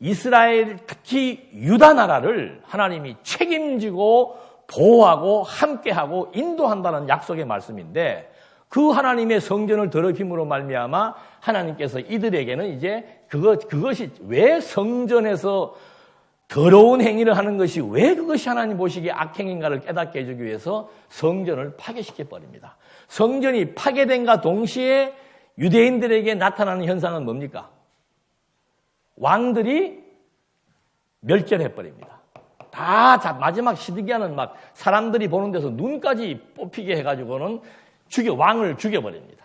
이스라엘, 특히 유다 나라를 하나님이 책임지고 보호하고 함께하고 인도한다는 약속의 말씀인데, 그 하나님의 성전을 더럽힘으로 말미암아 하나님께서 이들에게는 이제 그것이 왜 성전에서 더러운 행위를 하는 것이 왜 그것이 하나님 보시기에 악행인가를 깨닫게 해주기 위해서 성전을 파괴시켜 버립니다. 성전이 파괴된과 동시에 유대인들에게 나타나는 현상은 뭡니까? 왕들이 멸절해 버립니다. 마지막 시드기야는 막 사람들이 보는 데서 눈까지 뽑히게 해가지고는 왕을 죽여버립니다.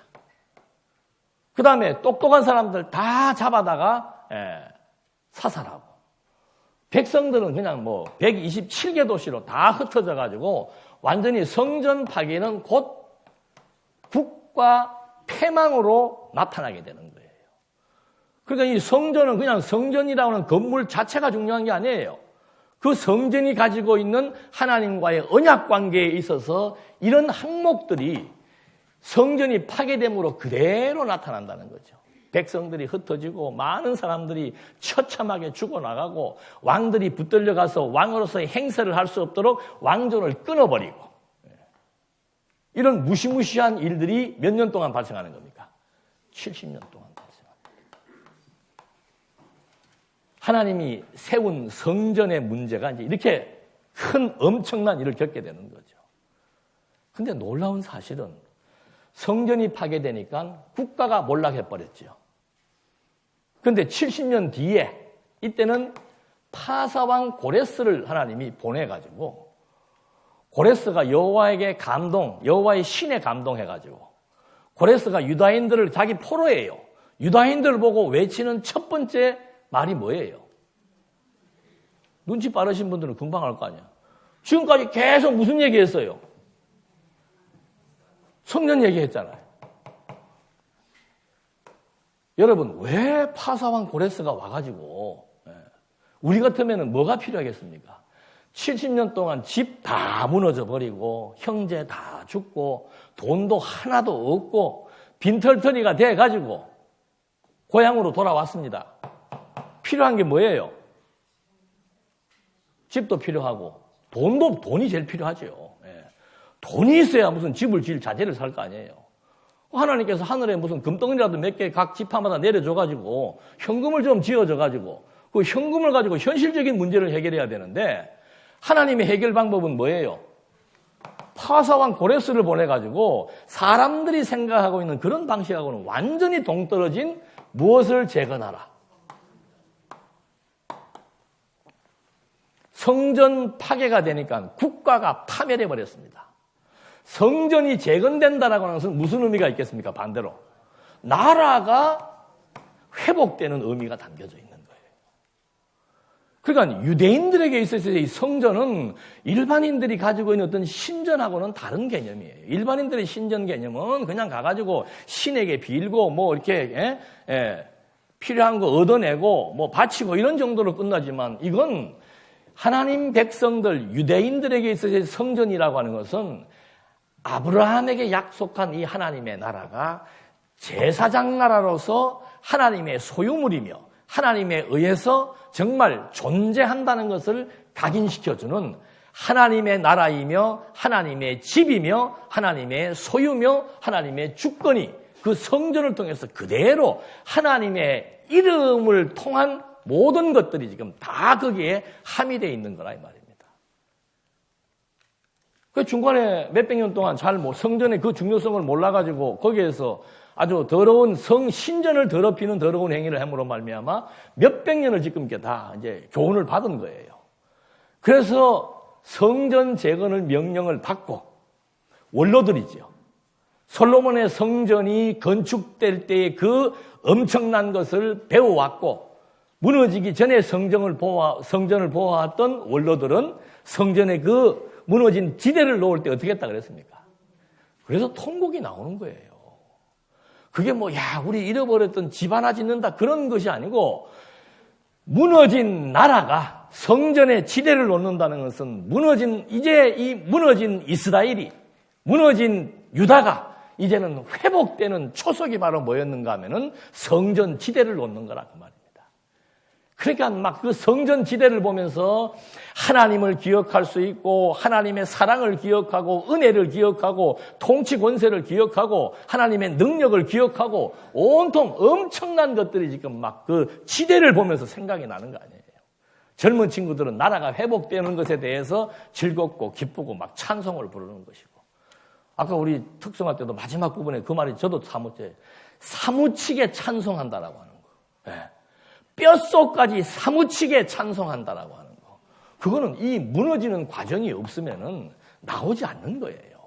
그 다음에 똑똑한 사람들 다 잡아다가 사살하고, 백성들은 그냥 127개 도시로 다 흩어져가지고 완전히 성전 파괴는 곧 국가 패망으로 나타나게 되는 거예요. 그러니까 이 성전은 그냥 성전이라고 하는 건물 자체가 중요한 게 아니에요. 그 성전이 가지고 있는 하나님과의 언약 관계에 있어서 이런 항목들이 성전이 파괴됨으로 그대로 나타난다는 거죠. 백성들이 흩어지고 많은 사람들이 처참하게 죽어나가고 왕들이 붙들려 가서 왕으로서의 행세를 할 수 없도록 왕존을 끊어버리고, 이런 무시무시한 일들이 몇 년 동안 발생하는 겁니까? 70년 동안 발생합니다. 하나님이 세운 성전의 문제가 이제 이렇게 큰 엄청난 일을 겪게 되는 거죠. 근데 놀라운 사실은 성전이 파괴되니까 국가가 몰락해버렸죠. 그런데 70년 뒤에 이때는 파사왕 고레스를 하나님이 보내가지고, 고레스가 여호와에게 여호와의 신에 감동해가지고, 고레스가 유다인들을 자기 포로예요. 유다인들을 보고 외치는 첫 번째 말이 뭐예요? 눈치 빠르신 분들은 금방 알 거 아니야. 지금까지 계속 무슨 얘기했어요? 성전 얘기했잖아요. 여러분, 왜 파사왕 고레스가 와가지고 우리 같으면 뭐가 필요하겠습니까? 70년 동안 집 다 무너져 버리고 형제 다 죽고 돈도 하나도 없고 빈털터리가 돼가지고 고향으로 돌아왔습니다. 필요한 게 뭐예요? 집도 필요하고 돈이 제일 필요하죠. 돈이 있어야 무슨 집을 지을 자재를 살 거 아니에요. 하나님께서 하늘에 무슨 금덩이라도 몇 개 각 지파마다 내려줘가지고 현금을 좀 지어줘가지고 그 현금을 가지고 현실적인 문제를 해결해야 되는데 하나님의 해결 방법은 뭐예요? 파사왕 고레스를 보내가지고 사람들이 생각하고 있는 그런 방식하고는 완전히 동떨어진 무엇을 재건하라. 성전 파괴가 되니까 국가가 파멸해 버렸습니다. 성전이 재건된다라고 하는 것은 무슨 의미가 있겠습니까? 반대로 나라가 회복되는 의미가 담겨져 있는 거예요. 그러니까 유대인들에게 있어서 이 성전은 일반인들이 가지고 있는 어떤 신전하고는 다른 개념이에요. 일반인들의 신전 개념은 그냥 가가지고 신에게 빌고 뭐 이렇게 필요한 거 얻어내고 뭐 바치고 이런 정도로 끝나지만 이건 하나님 백성들 유대인들에게 있어서 성전이라고 하는 것은 아브라함에게 약속한 이 하나님의 나라가 제사장 나라로서 하나님의 소유물이며 하나님에 의해서 정말 존재한다는 것을 각인시켜주는 하나님의 나라이며 하나님의 집이며 하나님의 소유며 하나님의 주권이 그 성전을 통해서 그대로 하나님의 이름을 통한 모든 것들이 지금 다 거기에 함의되어 있는 거라 이 말입니다. 그 중간에 몇백 년 동안 성전의 그 중요성을 몰라가지고 거기에서 아주 더러운 신전을 더럽히는 더러운 행위를 함으로 말미암아 몇백 년을 지금 이렇게 다 이제 교훈을 받은 거예요. 그래서 성전 재건을 명령을 받고 원로들이죠. 솔로몬의 성전이 건축될 때의 그 엄청난 것을 배워왔고 무너지기 전에 성전을 보아왔던 원로들은 성전의 그 무너진 지대를 놓을 때 어떻게 했다 그랬습니까? 그래서 통곡이 나오는 거예요. 그게 우리 잃어버렸던 집 하나 짓는다 그런 것이 아니고 무너진 나라가 성전의 지대를 놓는다는 것은 이제 이 무너진 이스라엘이 무너진 유다가 이제는 회복되는 초석이 바로 뭐였는가 하면은 성전 지대를 놓는 거라 그 말입니다. 그러니까 막 그 성전 지대를 보면서 하나님을 기억할 수 있고 하나님의 사랑을 기억하고 은혜를 기억하고 통치 권세를 기억하고 하나님의 능력을 기억하고 온통 엄청난 것들이 지금 막 그 지대를 보면서 생각이 나는 거 아니에요. 젊은 친구들은 나라가 회복되는 것에 대해서 즐겁고 기쁘고 막 찬송을 부르는 것이고 아까 우리 특성화 때도 마지막 부분에 그 말이 저도 사무치게 찬송한다라고 하는 거. 뼛속까지 사무치게 찬송한다라고 하는 거. 그거는 이 무너지는 과정이 없으면은 나오지 않는 거예요.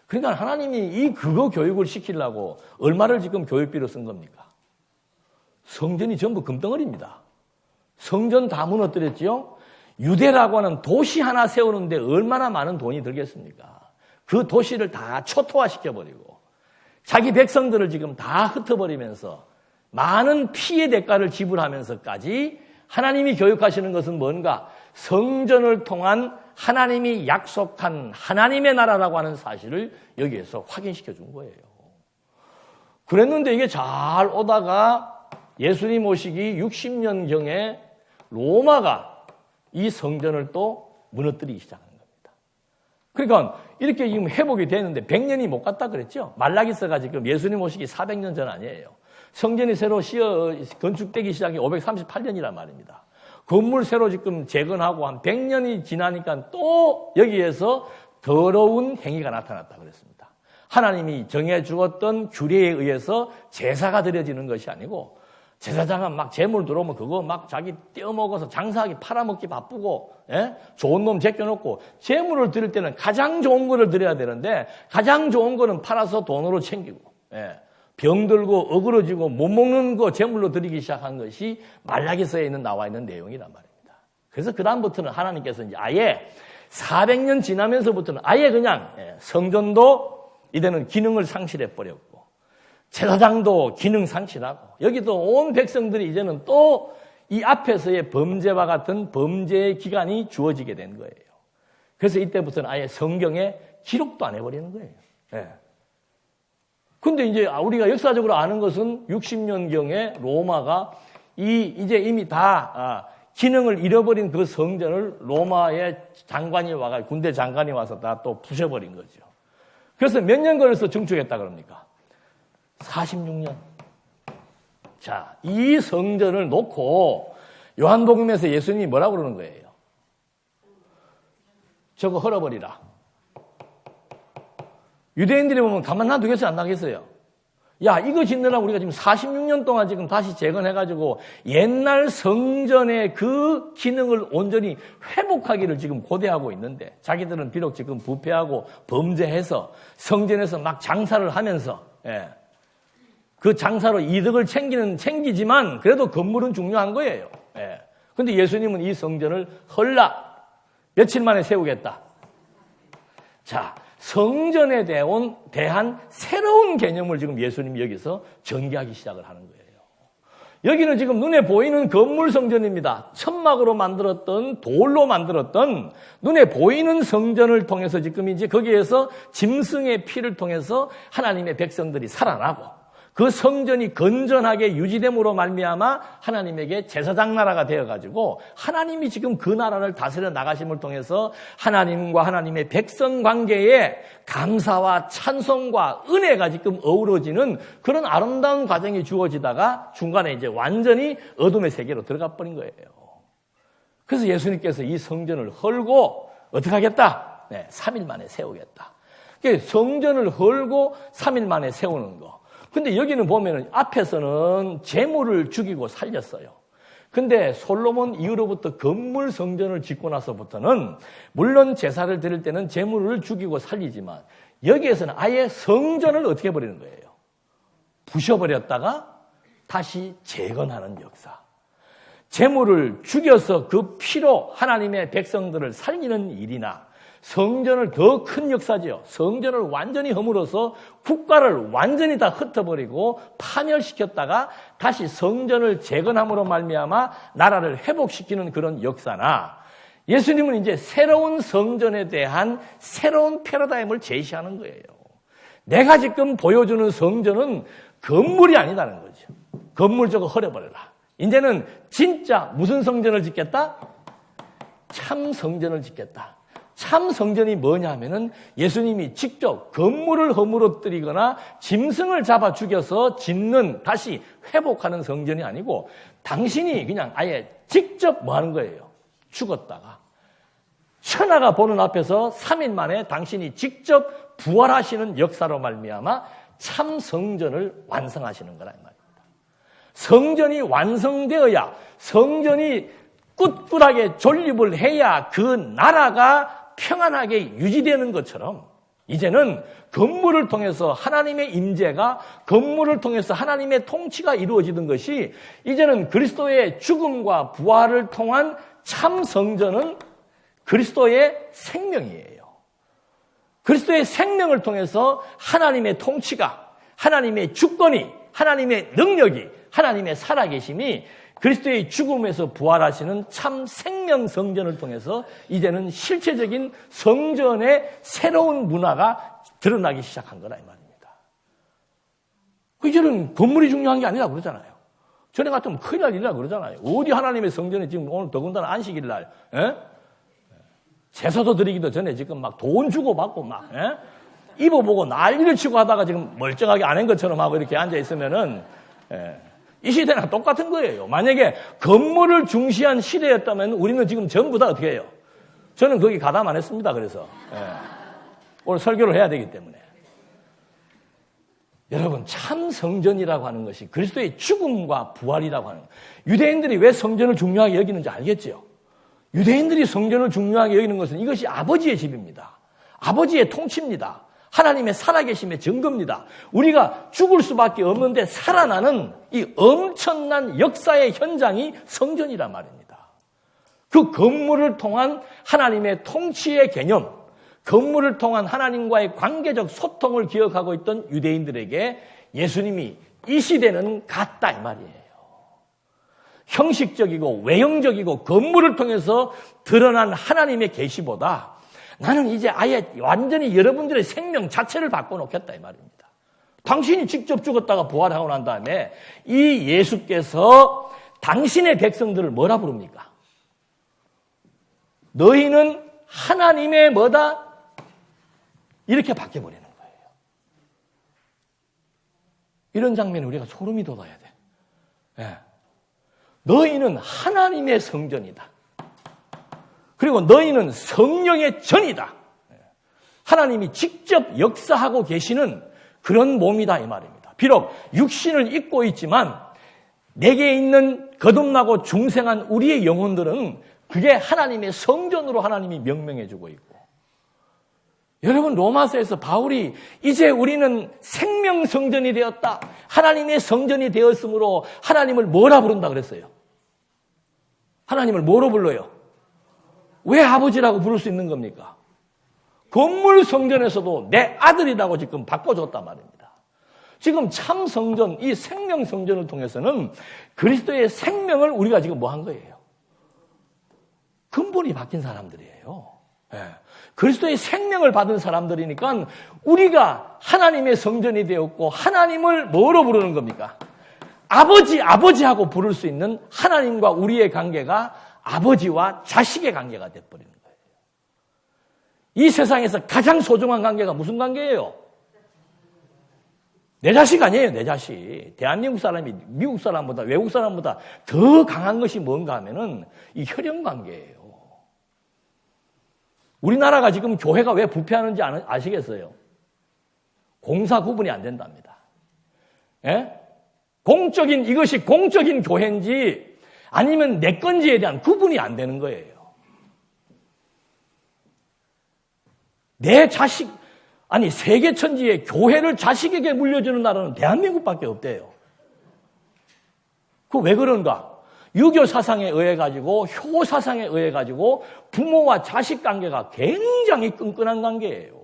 그러니까 하나님이 그거 교육을 시키려고 얼마를 지금 교육비로 쓴 겁니까? 성전이 전부 금덩어리입니다. 성전 다 무너뜨렸지요? 유대라고 하는 도시 하나 세우는데 얼마나 많은 돈이 들겠습니까? 그 도시를 다 초토화시켜버리고 자기 백성들을 지금 다 흩어버리면서 많은 피해 대가를 지불하면서까지 하나님이 교육하시는 것은 뭔가? 성전을 통한 하나님이 약속한 하나님의 나라라고 하는 사실을 여기에서 확인시켜 준 거예요. 그랬는데 이게 잘 오다가 예수님 오시기 60년경에 로마가 이 성전을 또 무너뜨리기 시작한 겁니다. 그러니까 이렇게 지금 회복이 되는데 100년이 못 갔다 그랬죠? 말라기서가 지금 예수님 오시기 400년 전 아니에요. 성전이 새로 건축되기 시작이 538년이란 말입니다. 건물 새로 지금 재건하고 한 100년이 지나니까 또 여기에서 더러운 행위가 나타났다 그랬습니다. 하나님이 정해 주었던 규례에 의해서 제사가 드려지는 것이 아니고 제사장은 막 재물 들어오면 그거 막 자기 떼어먹어서 장사하기 팔아먹기 바쁘고 좋은 놈 제껴놓고 재물을 드릴 때는 가장 좋은 거를 드려야 되는데 가장 좋은 거는 팔아서 돈으로 챙기고 병들고 어그러지고 못 먹는 거 제물로 드리기 시작한 것이 말라기서에 나와 있는 내용이란 말입니다. 그래서 그 다음부터는 하나님께서 이제 아예 400년 지나면서부터는 아예 그냥 성전도 이제는 기능을 상실해 버렸고 제사장도 기능 상실하고 여기도 온 백성들이 이제는 또 이 앞에서의 범죄와 같은 범죄의 기간이 주어지게 된 거예요. 그래서 이때부터는 아예 성경에 기록도 안 해버리는 거예요. 예. 근데 이제 우리가 역사적으로 아는 것은 60년경에 로마가 이제 이미 다 기능을 잃어버린 그 성전을 로마의 장관이 와가 군대 장관이 와서 다 또 부셔버린 거죠. 그래서 몇 년 걸려서 증축했다 그럽니까? 46년. 자, 이 성전을 놓고 요한복음에서 예수님이 뭐라고 그러는 거예요? 저거 헐어버리라. 유대인들이 보면 가만 놔두겠어요? 안 나겠어요? 야, 이거 짓느라고 우리가 지금 46년 동안 지금 다시 재건해가지고 옛날 성전의 그 기능을 온전히 회복하기를 지금 고대하고 있는데 자기들은 비록 지금 부패하고 범죄해서 성전에서 막 장사를 하면서 그 장사로 이득을 챙기지만 그래도 건물은 중요한 거예요. 근데 예수님은 이 성전을 헐라 며칠 만에 세우겠다. 자, 성전에 대한 새로운 개념을 지금 예수님이 여기서 전개하기 시작을 하는 거예요. 여기는 지금 눈에 보이는 건물 성전입니다. 천막으로 만들었던 돌로 만들었던 눈에 보이는 성전을 통해서 지금 이제 거기에서 짐승의 피를 통해서 하나님의 백성들이 살아나고 그 성전이 건전하게 유지됨으로 말미암아 하나님에게 제사장 나라가 되어가지고 하나님이 지금 그 나라를 다스려 나가심을 통해서 하나님과 하나님의 백성 관계에 감사와 찬송과 은혜가 지금 어우러지는 그런 아름다운 과정이 주어지다가 중간에 이제 완전히 어둠의 세계로 들어가 버린 거예요. 그래서 예수님께서 이 성전을 헐고 어떻게 하겠다? 3일 만에 세우겠다. 성전을 헐고 3일 만에 세우는 거. 근데 여기는 보면은 앞에서는 제물을 죽이고 살렸어요. 근데 솔로몬 이후로부터 건물 성전을 짓고 나서부터는 물론 제사를 드릴 때는 제물을 죽이고 살리지만 여기에서는 아예 성전을 어떻게 버리는 거예요? 부셔버렸다가 다시 재건하는 역사. 제물을 죽여서 그 피로 하나님의 백성들을 살리는 일이나 성전을 더 큰 역사지요. 성전을 완전히 허물어서 국가를 완전히 다 흩어버리고 파멸시켰다가 다시 성전을 재건함으로 말미암아 나라를 회복시키는 그런 역사나 예수님은 이제 새로운 성전에 대한 새로운 패러다임을 제시하는 거예요. 내가 지금 보여주는 성전은 건물이 아니다는 거죠. 건물 저거 헐어버려라. 이제는 진짜 무슨 성전을 짓겠다? 참 성전을 짓겠다. 참 성전이 뭐냐 하면은 예수님이 직접 건물을 허물어뜨리거나 짐승을 잡아 죽여서 짓는 다시 회복하는 성전이 아니고 당신이 그냥 아예 직접 뭐 하는 거예요? 죽었다가 천하가 보는 앞에서 3일 만에 당신이 직접 부활하시는 역사로 말미암아 참 성전을 완성하시는 거라 이 말입니다. 성전이 완성되어야 성전이 꿋꿋하게 존립을 해야 그 나라가 평안하게 유지되는 것처럼 이제는 건물을 통해서 하나님의 임재가 건물을 통해서 하나님의 통치가 이루어지는 것이 이제는 그리스도의 죽음과 부활을 통한 참 성전은 그리스도의 생명이에요. 그리스도의 생명을 통해서 하나님의 통치가 하나님의 주권이 하나님의 능력이 하나님의 살아계심이 그리스도의 죽음에서 부활하시는 참 생명 성전을 통해서 이제는 실체적인 성전의 새로운 문화가 드러나기 시작한 거라 이 말입니다. 이제는 건물이 중요한 게 아니라 그러잖아요. 전에 같으면 큰일 날 일이라 그러잖아요. 어디 하나님의 성전에 지금 오늘 더군다나 안식일 날 제사도 드리기도 전에 지금 막 돈 주고 받고 막 입어보고 난리를 치고 하다가 지금 멀쩡하게 안 한 것처럼 하고 이렇게 앉아 있으면은 이 시대랑 똑같은 거예요. 만약에 건물을 중시한 시대였다면 우리는 지금 전부 다 어떻게 해요? 저는 거기 가담 안 했습니다. 그래서 오늘 설교를 해야 되기 때문에 여러분 참 성전이라고 하는 것이 그리스도의 죽음과 부활이라고 하는 거예요. 유대인들이 왜 성전을 중요하게 여기는지 알겠죠? 유대인들이 성전을 중요하게 여기는 것은 이것이 아버지의 집입니다. 아버지의 통치입니다. 하나님의 살아계심의 증거입니다. 우리가 죽을 수밖에 없는데 살아나는 이 엄청난 역사의 현장이 성전이란 말입니다. 그 건물을 통한 하나님의 통치의 개념, 건물을 통한 하나님과의 관계적 소통을 기억하고 있던 유대인들에게 예수님이 이 시대는 같다 이 말이에요. 형식적이고 외형적이고 건물을 통해서 드러난 하나님의 계시보다 나는 이제 아예 완전히 여러분들의 생명 자체를 바꿔놓겠다 이 말입니다. 당신이 직접 죽었다가 부활하고 난 다음에 이 예수께서 당신의 백성들을 뭐라 부릅니까? 너희는 하나님의 뭐다? 이렇게 바뀌어버리는 거예요. 이런 장면에 우리가 소름이 돋아야 돼. 예. 너희는 하나님의 성전이다. 그리고 너희는 성령의 전이다. 하나님이 직접 역사하고 계시는 그런 몸이다 이 말입니다. 비록 육신을 입고 있지만 내게 있는 거듭나고 중생한 우리의 영혼들은 그게 하나님의 성전으로 하나님이 명명해 주고 있고, 여러분 로마서에서 바울이 이제 우리는 생명 성전이 되었다, 하나님의 성전이 되었으므로 하나님을 뭐라 부른다 그랬어요? 하나님을 뭐로 불러요? 왜 아버지라고 부를 수 있는 겁니까? 건물 성전에서도 내 아들이라고 지금 바꿔줬단 말입니다. 지금 참 성전, 이 생명 성전을 통해서는 그리스도의 생명을 우리가 지금 뭐 한 거예요? 근본이 바뀐 사람들이에요. 예. 그리스도의 생명을 받은 사람들이니까 우리가 하나님의 성전이 되었고, 하나님을 뭐로 부르는 겁니까? 아버지하고 부를 수 있는 하나님과 우리의 관계가 아버지와 자식의 관계가 돼버리는 거예요. 이 세상에서 가장 소중한 관계가 무슨 관계예요? 내 자식 아니에요, 내 자식. 대한민국 사람이 미국 사람보다 외국 사람보다 더 강한 것이 뭔가 하면은 이 혈연 관계예요. 우리나라가 지금 교회가 왜 부패하는지 아시겠어요? 공사 구분이 안 된답니다. 예? 이것이 공적인 교회인지 아니면 내 건지에 대한 구분이 안 되는 거예요. 내 자식, 아니 세계 천지에 교회를 자식에게 물려주는 나라는 대한민국밖에 없대요. 그 왜 그런가? 유교 사상에 의해 가지고, 효 사상에 의해 가지고 부모와 자식 관계가 굉장히 끈끈한 관계예요.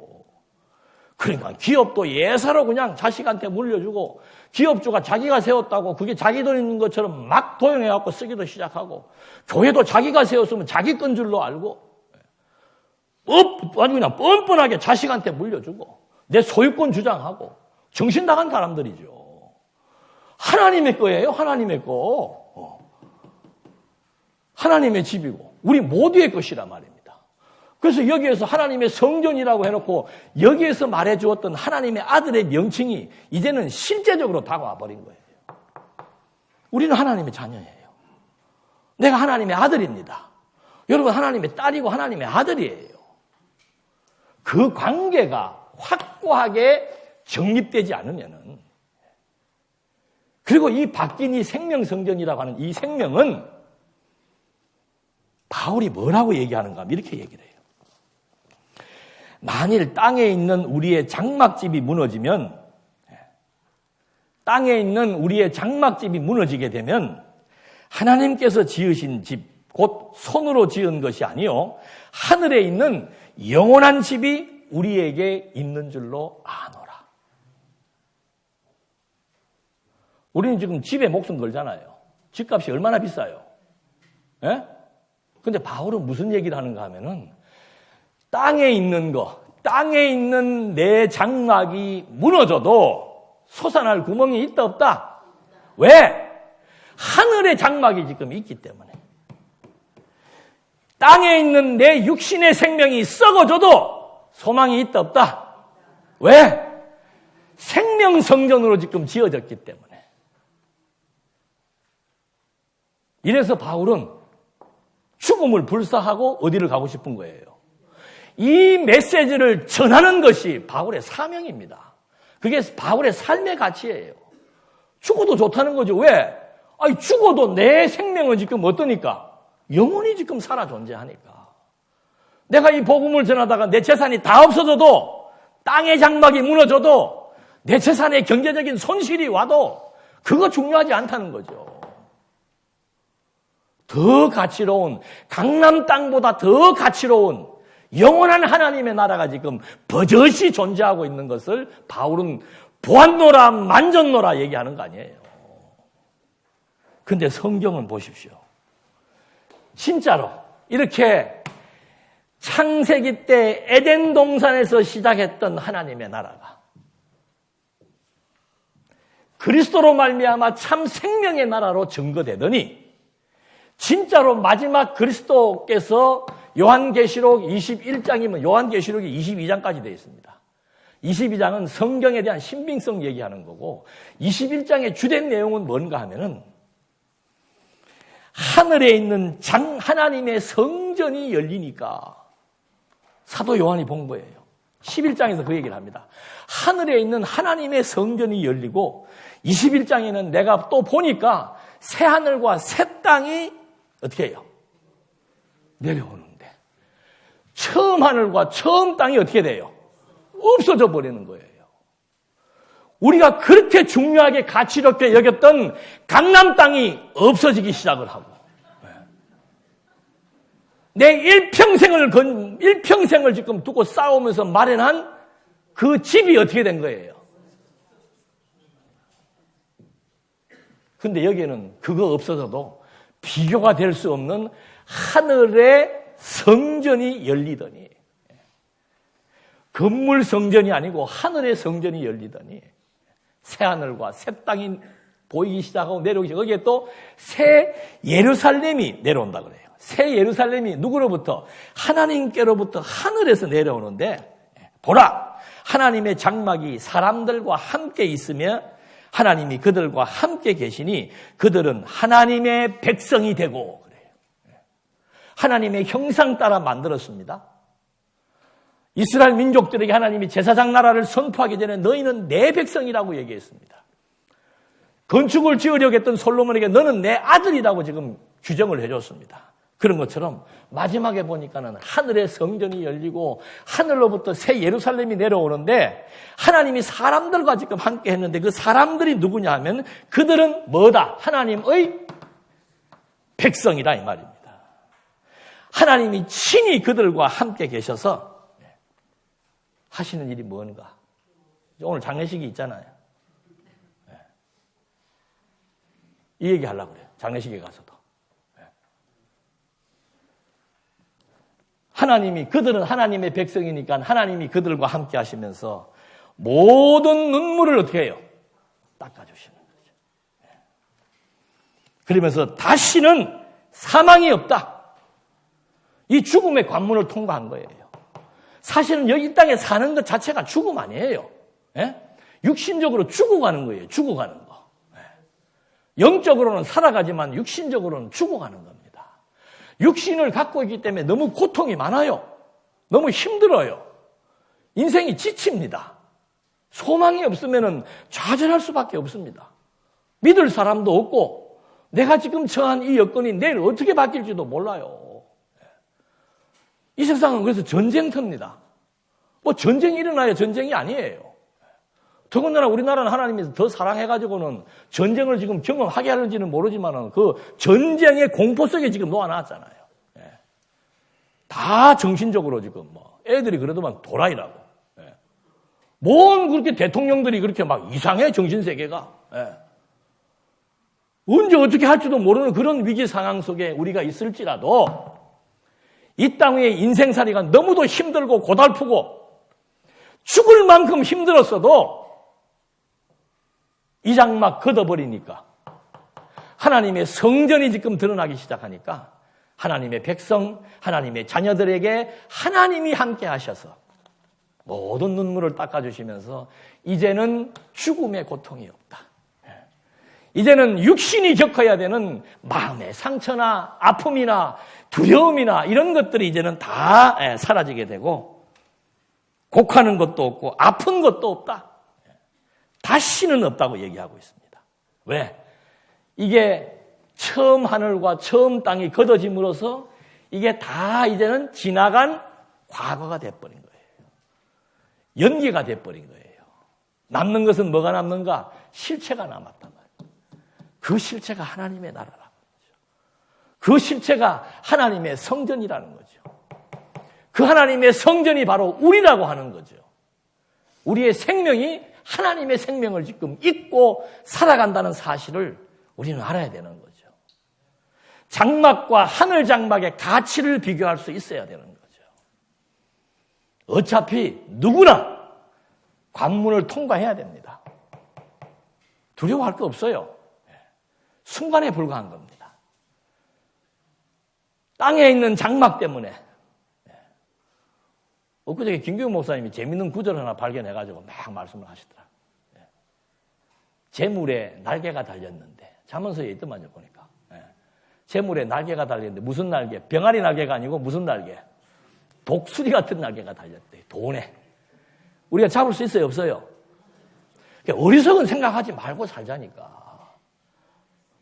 그러니까 기업도 예사로 그냥 자식한테 물려주고, 기업주가 자기가 세웠다고 그게 자기 돈 있는 것처럼 막 도용해갖고 쓰기도 시작하고, 교회도 자기가 세웠으면 자기 건 줄로 알고, 아주 그냥 뻔뻔하게 자식한테 물려주고, 내 소유권 주장하고, 정신 나간 사람들이죠. 하나님의 거예요, 하나님의 거. 하나님의 집이고, 우리 모두의 것이란 말입니다. 그래서 여기에서 하나님의 성전이라고 해놓고 여기에서 말해주었던 하나님의 아들의 명칭이 이제는 실제적으로 다가와 버린 거예요. 우리는 하나님의 자녀예요. 내가 하나님의 아들입니다. 여러분 하나님의 딸이고 하나님의 아들이에요. 그 관계가 확고하게 정립되지 않으면은, 그리고 이 바뀐 이 생명성전이라고 하는 이 생명은 바울이 뭐라고 얘기하는가 하면 이렇게 얘기를 해요. 만일 땅에 있는 우리의 장막집이 무너지면, 땅에 있는 우리의 장막집이 무너지게 되면 하나님께서 지으신 집, 곧 손으로 지은 것이 아니요 하늘에 있는 영원한 집이 우리에게 있는 줄로 아노라. 우리는 지금 집에 목숨 걸잖아요. 집값이 얼마나 비싸요. 예? 근데 바울은 무슨 얘기를 하는가 하면은, 땅에 있는 내 장막이 무너져도 솟아날 구멍이 있다 없다? 왜? 하늘의 장막이 지금 있기 때문에. 땅에 있는 내 육신의 생명이 썩어져도 소망이 있다 없다? 왜? 생명성전으로 지금 지어졌기 때문에. 이래서 바울은 죽음을 불사하고 어디를 가고 싶은 거예요? 이 메시지를 전하는 것이 바울의 사명입니다. 그게 바울의 삶의 가치예요. 죽어도 좋다는 거죠. 왜? 아니, 죽어도 내 생명은 지금 어떠니까? 영원히 지금 살아 존재하니까. 내가 이 복음을 전하다가 내 재산이 다 없어져도, 땅의 장막이 무너져도, 내 재산에 경제적인 손실이 와도 그거 중요하지 않다는 거죠. 더 가치로운, 강남 땅보다 더 가치로운 영원한 하나님의 나라가 지금 버젓이 존재하고 있는 것을 바울은 보았노라 만졌노라 얘기하는 거 아니에요. 근데 성경은 보십시오. 진짜로 이렇게 창세기 때 에덴 동산에서 시작했던 하나님의 나라가 그리스도로 말미암아 참 생명의 나라로 증거되더니 진짜로 마지막 그리스도께서 요한계시록 21장이면 요한계시록이 22장까지 되어 있습니다. 22장은 성경에 대한 신빙성 얘기하는 거고 21장의 주된 내용은 뭔가 하면은 하늘에 있는 하나님의 성전이 열리니까 사도 요한이 본 거예요. 11장에서 그 얘기를 합니다. 하늘에 있는 하나님의 성전이 열리고 21장에는 내가 또 보니까 새 하늘과 새 땅이 어떻게 해요? 내려오는데 처음 하늘과 처음 땅이 어떻게 돼요? 없어져 버리는 거예요. 우리가 그렇게 중요하게 가치롭게 여겼던 강남 땅이 없어지기 시작을 하고 내 일평생을 지금 두고 싸우면서 마련한 그 집이 어떻게 된 거예요? 근데 여기에는 그거 없어져도 비교가 될 수 없는 하늘의 성전이 열리더니 건물 성전이 아니고 하늘의 성전이 열리더니 새 하늘과 새 땅이 보이기 시작하고 내려오기 시작하고 거기에 또 새 예루살렘이 내려온다 그래요. 새 예루살렘이 누구로부터? 하나님께로부터 하늘에서 내려오는데 보라! 하나님의 장막이 사람들과 함께 있으며 하나님이 그들과 함께 계시니 그들은 하나님의 백성이 되고 그래요. 하나님의 형상 따라 만들었습니다. 이스라엘 민족들에게 하나님이 제사장 나라를 선포하기 전에 너희는 내 백성이라고 얘기했습니다. 건축을 지으려고 했던 솔로몬에게 너는 내 아들이라고 지금 규정을 해줬습니다. 그런 것처럼 마지막에 보니까는 하늘의 성전이 열리고 하늘로부터 새 예루살렘이 내려오는데 하나님이 사람들과 지금 함께 했는데 그 사람들이 누구냐 하면 그들은 뭐다? 하나님의 백성이다 이 말입니다. 하나님이 친히 그들과 함께 계셔서 하시는 일이 뭔가? 오늘 장례식이 있잖아요. 이 얘기 하려고 그래요. 장례식에 가서도. 하나님이 그들은 하나님의 백성이니까 하나님이 그들과 함께 하시면서 모든 눈물을 어떻게 해요? 닦아주시는 거죠. 그러면서 다시는 사망이 없다. 이 죽음의 관문을 통과한 거예요. 사실은 여기 땅에 사는 것 자체가 죽음 아니에요. 예? 육신적으로 죽어가는 거예요. 죽어가는 거. 예. 영적으로는 살아가지만 육신적으로는 죽어가는 겁니다. 육신을 갖고 있기 때문에 너무 고통이 많아요. 너무 힘들어요. 인생이 지칩니다. 소망이 없으면 좌절할 수밖에 없습니다. 믿을 사람도 없고 내가 지금 처한 이 여건이 내일 어떻게 바뀔지도 몰라요. 이 세상은 그래서 전쟁터입니다. 뭐 전쟁이 일어나야 전쟁이 아니에요. 더군다나 우리나라는 하나님이 더 사랑해가지고는 전쟁을 지금 경험하게 하는지는 모르지만 그 전쟁의 공포 속에 지금 놓아놨잖아요. 예. 다 정신적으로 지금 뭐 애들이 그래도만 도라이라고. 예. 뭔 그렇게 대통령들이 그렇게 막 이상해 정신세계가. 예. 언제 어떻게 할지도 모르는 그런 위기 상황 속에 우리가 있을지라도 이 땅 위에 인생살이가 너무도 힘들고 고달프고 죽을 만큼 힘들었어도 이 장막 걷어버리니까 하나님의 성전이 지금 드러나기 시작하니까 하나님의 백성, 하나님의 자녀들에게 하나님이 함께 하셔서 모든 눈물을 닦아주시면서 이제는 죽음의 고통이 없다. 이제는 육신이 겪어야 되는 마음의 상처나 아픔이나 두려움이나 이런 것들이 이제는 다 사라지게 되고 곡하는 것도 없고 아픈 것도 없다. 다시는 없다고 얘기하고 있습니다. 왜? 이게 처음 하늘과 처음 땅이 걷어짐으로써 이게 다 이제는 지나간 과거가 돼버린 거예요. 연기가 돼버린 거예요. 남는 것은 뭐가 남는가? 실체가 남았단 말이에요. 그 실체가 하나님의 나라라는 거죠. 그 실체가 하나님의 성전이라는 거죠. 그 하나님의 성전이 바로 우리라고 하는 거죠. 우리의 생명이 하나님의 생명을 지금 잊고 살아간다는 사실을 우리는 알아야 되는 거죠. 장막과 하늘 장막의 가치를 비교할 수 있어야 되는 거죠. 어차피 누구나 관문을 통과해야 됩니다. 두려워할 거 없어요. 순간에 불과한 겁니다. 땅에 있는 장막 때문에. 엊그저께 김규영 목사님이 재밌는 구절 하나 발견해가지고 막 말씀을 하시더라. 재물에 날개가 달렸는데, 잠언서에 있더만요, 보니까. 재물에 날개가 달렸는데, 무슨 날개? 병아리 날개가 아니고 무슨 날개? 독수리 같은 날개가 달렸대, 돈에. 우리가 잡을 수 있어요, 없어요? 어리석은 생각하지 말고 살자니까.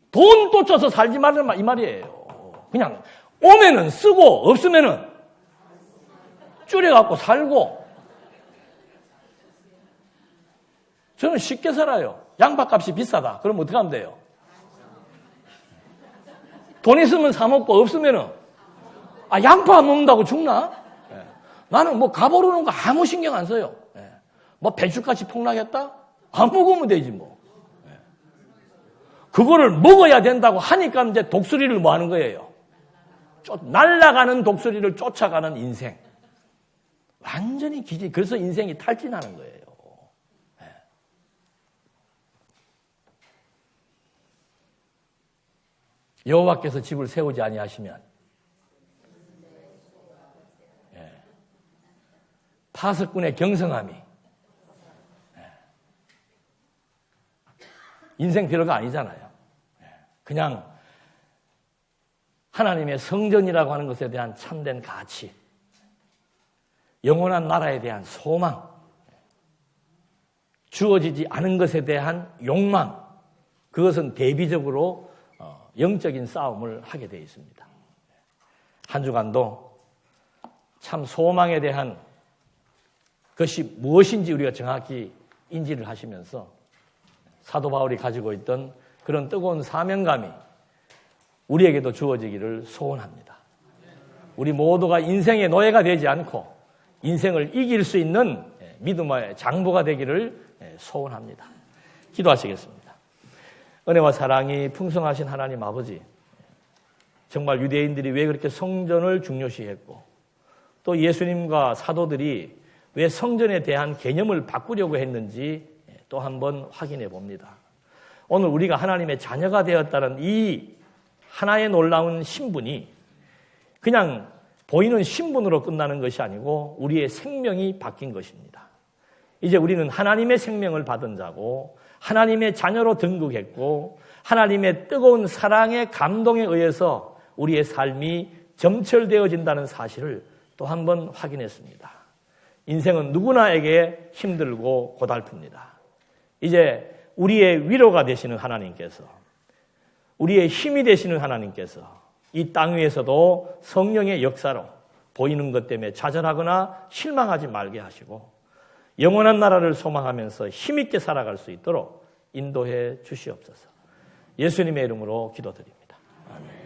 돈 쫓아서 살지 말라, 이 말이에요. 그냥 오면은 쓰고, 없으면은 줄여갖고 살고. 저는 쉽게 살아요. 양파값이 비싸다. 그럼 어떻게 하면 돼요? 돈 있으면 사 먹고 없으면은 양파 안 먹는다고 죽나? 나는 뭐 가보르는 거 아무 신경 안 써요. 뭐 배추값이 폭락했다? 안 먹으면 되지 뭐. 그거를 먹어야 된다고 하니까 이제 독수리를 뭐 하는 거예요? 날아가는 독수리를 쫓아가는 인생. 완전히 기지. 그래서 인생이 탈진하는 거예요. 여호와께서 집을 세우지 아니하시면 파석꾼의 경성함이 인생 별거 아니잖아요. 그냥 하나님의 성전이라고 하는 것에 대한 참된 가치, 영원한 나라에 대한 소망, 주어지지 않은 것에 대한 욕망, 그것은 대비적으로 영적인 싸움을 하게 되어 있습니다. 한 주간도 참 소망에 대한 것이 무엇인지 우리가 정확히 인지를 하시면서 사도 바울이 가지고 있던 그런 뜨거운 사명감이 우리에게도 주어지기를 소원합니다. 우리 모두가 인생의 노예가 되지 않고 인생을 이길 수 있는 믿음의 장부가 되기를 소원합니다. 기도하시겠습니다. 은혜와 사랑이 풍성하신 하나님 아버지, 정말 유대인들이 왜 그렇게 성전을 중요시했고 또 예수님과 사도들이 왜 성전에 대한 개념을 바꾸려고 했는지 또 한번 확인해 봅니다. 오늘 우리가 하나님의 자녀가 되었다는 이 하나의 놀라운 신분이 그냥 보이는 신분으로 끝나는 것이 아니고 우리의 생명이 바뀐 것입니다. 이제 우리는 하나님의 생명을 받은 자고 하나님의 자녀로 등극했고 하나님의 뜨거운 사랑의 감동에 의해서 우리의 삶이 점철되어진다는 사실을 또 한번 확인했습니다. 인생은 누구나에게 힘들고 고달픕니다. 이제 우리의 위로가 되시는 하나님께서, 우리의 힘이 되시는 하나님께서 이 땅 위에서도 성령의 역사로 보이는 것 때문에 좌절하거나 실망하지 말게 하시고 영원한 나라를 소망하면서 힘있게 살아갈 수 있도록 인도해 주시옵소서. 예수님의 이름으로 기도드립니다. 아멘.